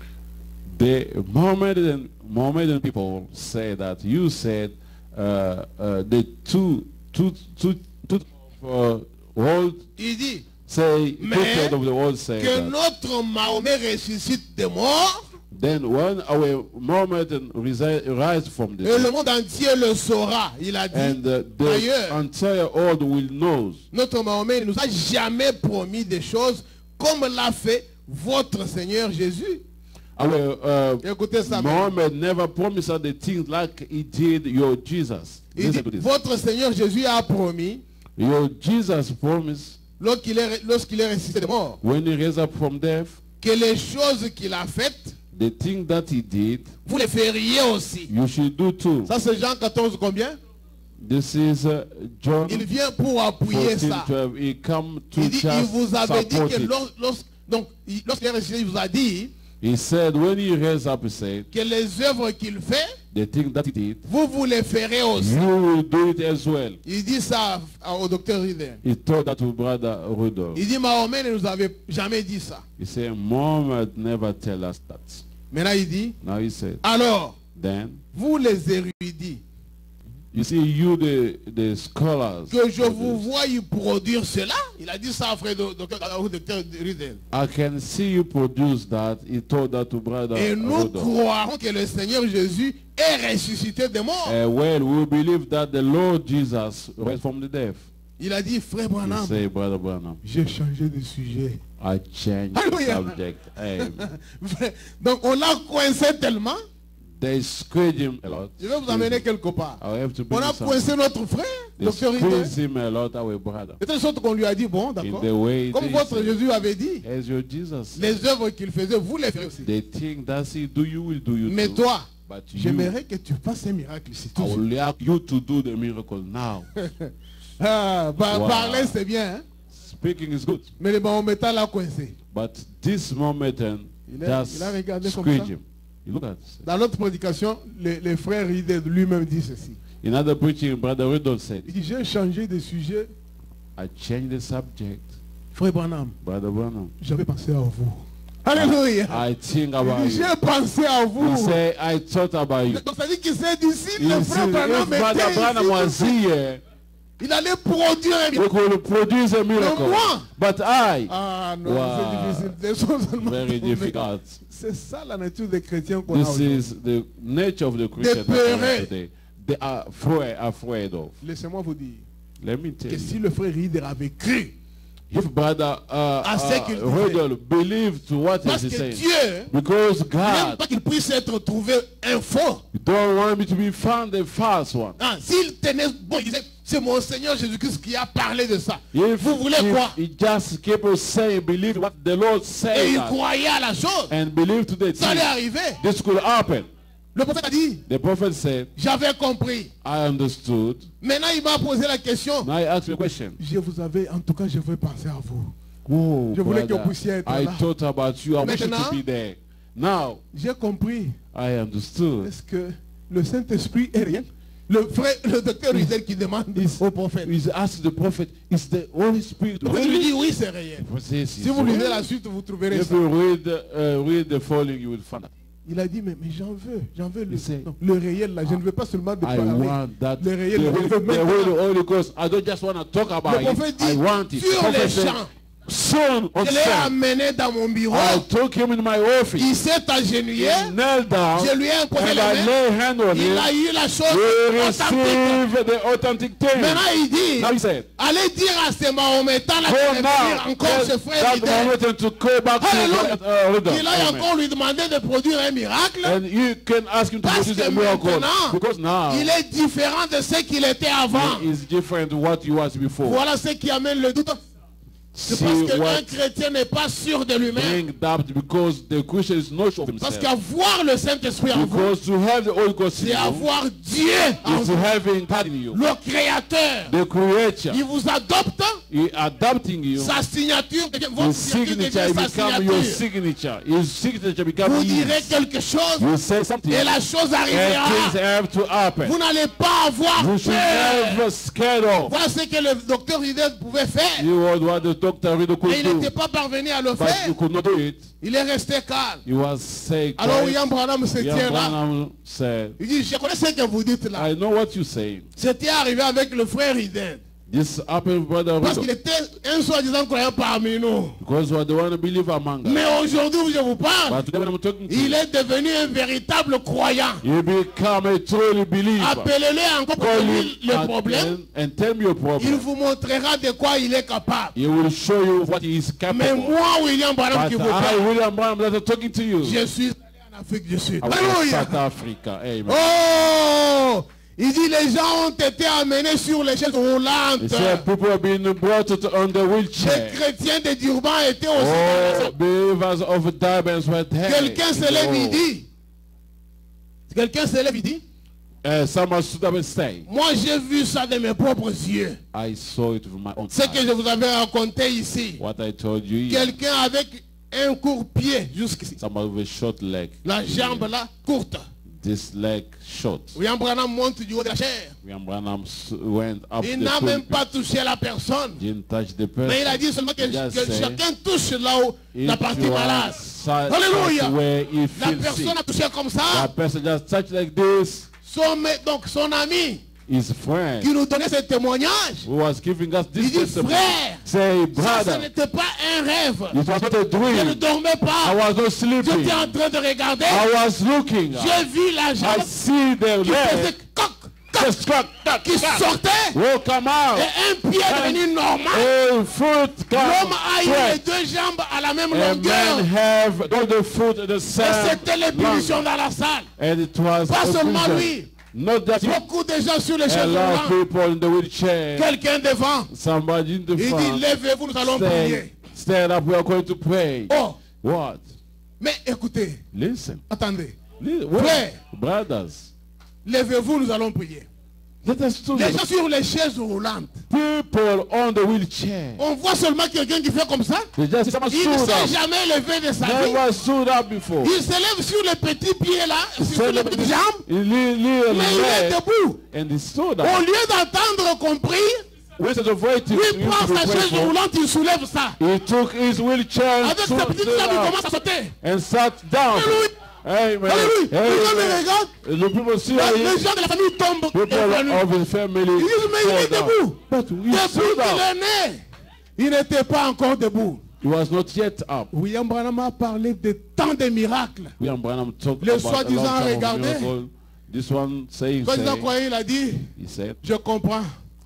The Mohammedan people say that you said the two world Il dit say Mais 2/3 of the world say que that. notre Mahomet ressuscite des morts Then when our Mohammedan rise from the et le dead, monde entier le saura. Il a dit and the d'ailleurs, entire world will know. notre Mahomet ne nous a jamais promis des choses comme l'a fait votre Seigneur Jésus. Our Écoutez ça. Mohammed never promised us the things like he did your Jesus. Il dit, Listen to this. votre Seigneur Jésus a promis, Your Jesus promised lorsqu'il est ressuscité des morts, when he raised up from death, que les choses qu'il a faites, the thing that he did, vous les feriez aussi. you should do too. Ça c'est Jean 14 combien? This is John Il vient pour appuyer 14, ça. 12. He come to Il dit, il just vous avait dit support que it. lorsqu'il est ressuscité, il vous a dit He said when he raised up, he said que les œuvres qu'il fait, the thing that he did, vous les ferez aussi. you will do it as well. Il dit ça au docteur Rieder. He told that to Brother Rudolph. Il dit Mahomet ne nous avait jamais dit ça. He said, Muhammad never tell us that. Maintenant il dit, Now he said, alors, then, vous les érudits, you see, you the scholars, que je vous vois y produire cela. Il a dit ça à frère docteur Rieder. I can see you produce that. He told that to Brother Et nous Rudolph. croirons que le Seigneur Jésus est ressuscité des morts. Well, we believe that the Lord Jesus rose from the dead. Il a dit, frère He Branham, said, Brother Branham, j'ai changé de sujet. I changed the Hallelujah. subject. Amen. Donc on l'a coincé tellement. They squeezed him a lot. Je vais vous amener quelque part. I have to On bring a you something. coincé notre frère, They docteur Rieder. squeezed him a lot, our brother. De telle sorte qu'on lui a dit, bon, In d'accord. the way Comme they votre said, Jésus avait dit, as your Jesus, les œuvres qu'il faisait, vous les ferez aussi. the thing that he do, you will do you Mais too. toi, But you, j'aimerais que tu fasses un miracle ici. I tout de suite. will like you to do the miracle now. Ah, Wow. parler c'est bien, hein? Speaking is good. Mais le Mahometan l'a coincé. But this moment and Il a just regardé comme squeeze ça. him. You look at it. Dans notre prédication, le frère Rieder lui-même dit ceci. In other preaching, Brother Rudolph said, Il dit, j'ai changé de sujet. I changed the subject. Frère Branham, Brother Branham, j'avais pensé à vous. Alléluia. I think Il about dit, you. j'ai pensé à He vous. said, I thought about you. Donc ça dit qu'il s'est dit, si He le said, frère Branham if Brother Branham was était ici, here, il allait produire un we miracle. could produce a miracle. moi? But I, Ah non, Wow. c'est difficile. Les choses seulement very tombées. difficult. C'est ça la nature des chrétiens qu'on a This aujourd'hui. is the nature of the Christian peureux. today. They are afraid of. Laissez-moi vous dire Let me tell que you. si le frère Rieder avait cru, If Brother ce qu'il disait. Rudolph believed to what parce he's que saying, Dieu because n'aime God pas qu'il puisse être trouvé un faux. don't want me to be found a false one. Ah, s'il tenait, bon, il disait, c'est mon Seigneur Jésus-Christ qui a parlé de ça. If, Vous voulez quoi? he just keep on saying, believe what the Lord Et said il that, croyait à la chose. and believe to the Ça allait thing, arriver. this could happen. Le prophète a dit, The prophet said, j'avais compris. I understood. Maintenant, il m'a posé la question. Now I ask you a question. Je vous avais, en tout cas, je veux penser à vous. Oh, Je voulais que brother, vous puissiez être I là. thought about you. I wish you Maintenant, to be there. Now, J'ai compris. I understood. Est-ce que le Saint-Esprit est réel? Le frère, le docteur Rieder qui demande au prophète. He's asked the prophet, is the Holy Spirit Le prophète lui really? dit oui, c'est réel. Yes, Si vous lisez la suite, vous trouverez If ça. you read the following, you will find out. Il a dit, mais j'en veux Il sait. le réel là. Je ne veux pas seulement de I parler. want that. Le réel, The je veux maintenant. Holy Ghost. I don't just want to talk about Le it. prophète I dit, want it. sur The prophet les said, champs, soon on je l'ai sand, amené dans mon bureau. I took him in my office. Il s'est agenouillé. He knelt down. Je lui ai imposé And la I main. lay hand on Il him. a eu la chose We authentique. received the authentic thing. Maintenant, il dit, Now he said, allez dire à ces Mahométans là go de now. revenir encore ce frère That Rieder. moment to go back Alléluia. to Rudolph. Il a Amen. encore lui demandé de produire un miracle. And you can ask him to Parce produce que a miracle. maintenant, Because now, il est différent de ce qu'il était avant. he is different to what he was before. Voilà ce qui amène le doute. C'est See parce qu'un what chrétien n'est pas sûr de lui-même. bring doubt, because the Christian is not sure of Parce himself. qu'avoir le Saint-Esprit en vous, Because to have the Holy Ghost in c'est you avoir Dieu en is to vous. have God in you. Le Créateur, The Creator, il vous adopte, he adopting you. sa signature, votre His signature signature devient sa become your signature. signature. His signature become Vous direz his. quelque chose You say something, et la chose and things arrivera. have to happen. Vous n'allez pas avoir You should peur. never scared of. Voilà ce que le docteur Rieder pouvait faire. You was what the doctor really Et could il do, n'était pas parvenu à le but you faire. could not do it. Il est resté calme. He was sick. Alors William Branham se William tient là. Branham said, Il dit, je connais ce que vous dites là. I know what you say. C'était arrivé avec le frère Rieder. This happened, brother Parce Rudolph, qu'il était un soi-disant croyant parmi nous. because we are the one believer among us. Mais aujourd'hui où je vous parle, But today when I'm talking to il you, est devenu un véritable croyant. you become a truly believer. Appelez-le encore pour Call lui him le problème. and tell me your Il problem. vous montrera de quoi il est capable. He will show you what he is Mais capable. moi, William Branham, qui But vous parle, William Branham, that I'm talking to you. je suis allé en Afrique du Sud. I was in Alléluia. South Africa. Amen. Oh! Il dit les gens ont été amenés sur les chaises He roulantes. said people have been brought on the Les wheelchair. chrétiens de Durban étaient aussi dans Oh, believers of Durban were there. Quelqu'un se lève, il dit. Quelqu'un se lève, il dit. Someone stood up and said, Moi, j'ai vu ça de mes propres yeux. I saw it with my own Ce que eyes. je vous avais raconté ici. What I told you, Quelqu'un avec un court pied jusqu'ici. somebody with a short leg. La jambe là, courte. this leg shot. William Branham monte du haut de la chair. William Branham went up Il the n'a même pulpit. pas touché la personne. Didn't touch the Mais il a person. dit seulement que Just say, chacun touche là où la partie Into malade. Alléluia. Where he La feels personne sick. a touché comme ça. That person just touched like this. Donc son ami His friend qui nous donnait ce témoignage, who was giving us il this dit testimony frère, say, ça brother, n'était pas un rêve. it was not a Je ne dream. dormais I pas. was not sleeping. J'étais en train de regarder. I was looking. J'ai vu la I jambe see the qui faisait leg coq, coq, just crack, qui sortait. will come out. Et un pied est devenu normal. A foot L'homme come a eu les straight. deux jambes à la même A longueur. man have got the foot at the Et same c'était l'ébullition line. dans la salle. And it was Pas a seulement vision. lui. Not that he, Beaucoup de gens sur les a chaises lot of roulantes. people in the wheelchair. Quelqu'un devant. Somebody in the Il dit, front. levez-vous, nous allons prier. Stand up, we are going to pray. Oh, What? mais écoutez, Listen. attendez. Wait. Frère. Brothers, Levez-vous, nous allons prier. let us do Les this. gens sur les chaises roulantes. People on the wheelchair. On voit seulement quelqu'un qui fait comme ça. They just someone Il ne stood s'est up. jamais levé de sa vie. Never stood up before. Il se lève sur les petits pieds là, sur les petites jambes. Little Mais il est leg, debout. and he stood Au up. lieu d'entendre qu'on prie, Instead of waiting lui for you prend to sa pray chaise for, roulante, il soulève ça. he took his wheelchair Avec sa petite stood jambe, il up, commence à sauter. and sat down. Alléluia. Amen. Alléluia. Les gens Amen. me regardent. The people see Les him. gens de la famille tombent. People évanouis. of his family. Ils disent, mais il est fall down. debout. But he Depuis stood qu'il up. est né, il n'était pas encore debout. He was not yet up. William Branham a parlé de tant de miracles. William Branham talked Le about a long soi-disant time of regardait. miracle. This one saying, Quand il a dit, he said, je comprends.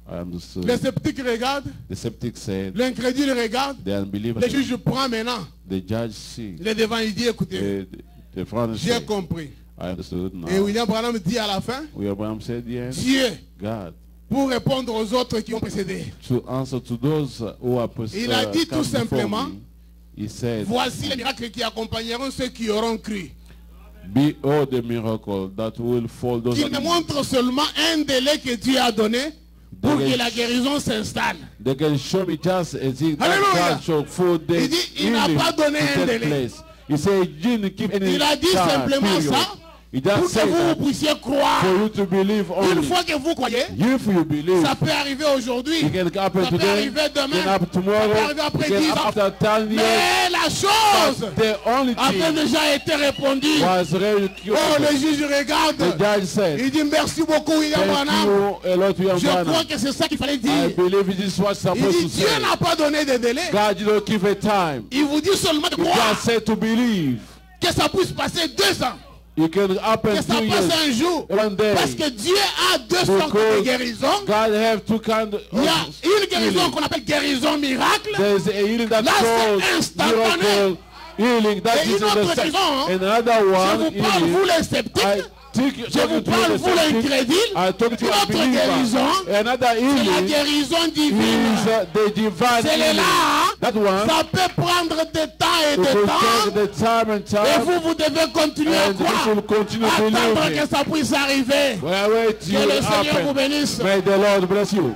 I understood. Les sceptiques regardent, The septic said, l'incrédule regarde, the unbeliever, le juge prend maintenant. the judge see. Il est devant, il dit, écoutez, The father j'ai said, compris. I understood now. Et William Branham dit à la fin, William Branham said, yes, Dieu, God, pour répondre aux autres qui ont précédé, to answer to those who are il a dit tout simplement, he said, voici les miracles qui accompagneront ceux qui auront cru. behold the miracle that will fall those Qu'il me montre seulement un délai que Dieu a donné pour que la guérison s'installe. They can show me just as he Alléluia. that show full day Il dit, il n'a healing pas donné to un take délai. place. He said, he didn't keep any Il a dit time, simplement period. ça He pour just que said vous that puissiez croire. for you to believe Une only. fois que vous croyez, If you believe, ça peut arriver aujourd'hui, it can happen ça peut today, arriver it can demain, happen ça peut tomorrow, arriver après it can 10 happen ans. after 10 years. Mais la chose The only avait thing déjà été répondue. was really Oh, le juge the regarde. judge said, Il dit merci beaucoup, William thank Branham. you a lot, William Je crois Branham. que c'est ça qu'il fallait I dire. believe it is what's Il supposed dit to Dieu say. n'a pas donné de délai. God did not give a time. Il vous dit seulement de He croire just said to believe. que ça puisse passer 2 ans, It can happen que ça 2 passe years. un jour. One day. Parce que Dieu a 2 sortes de guérisons. God have two kinds of Il y a une guérison healing. qu'on appelle guérison miracle. There's a healing that Là, c'est calls instantané. miracle healing. That Et is une autre in the guérison, hein. Another Je one vous parle, vous healing. les sceptiques. Je vous parle, vous l'incrédule. I talk to Une a autre guérison, believer. Another c'est la healing guérison divine. is the divine C'est healing. là, That one, ça peut prendre de temps et it de will temps. take the time and Et time. vous devez continuer à And you croire. will continue Attendre believing. que ça puisse arriver. Wait, Que le you Seigneur vous happen. bénisse. May the Lord bless you.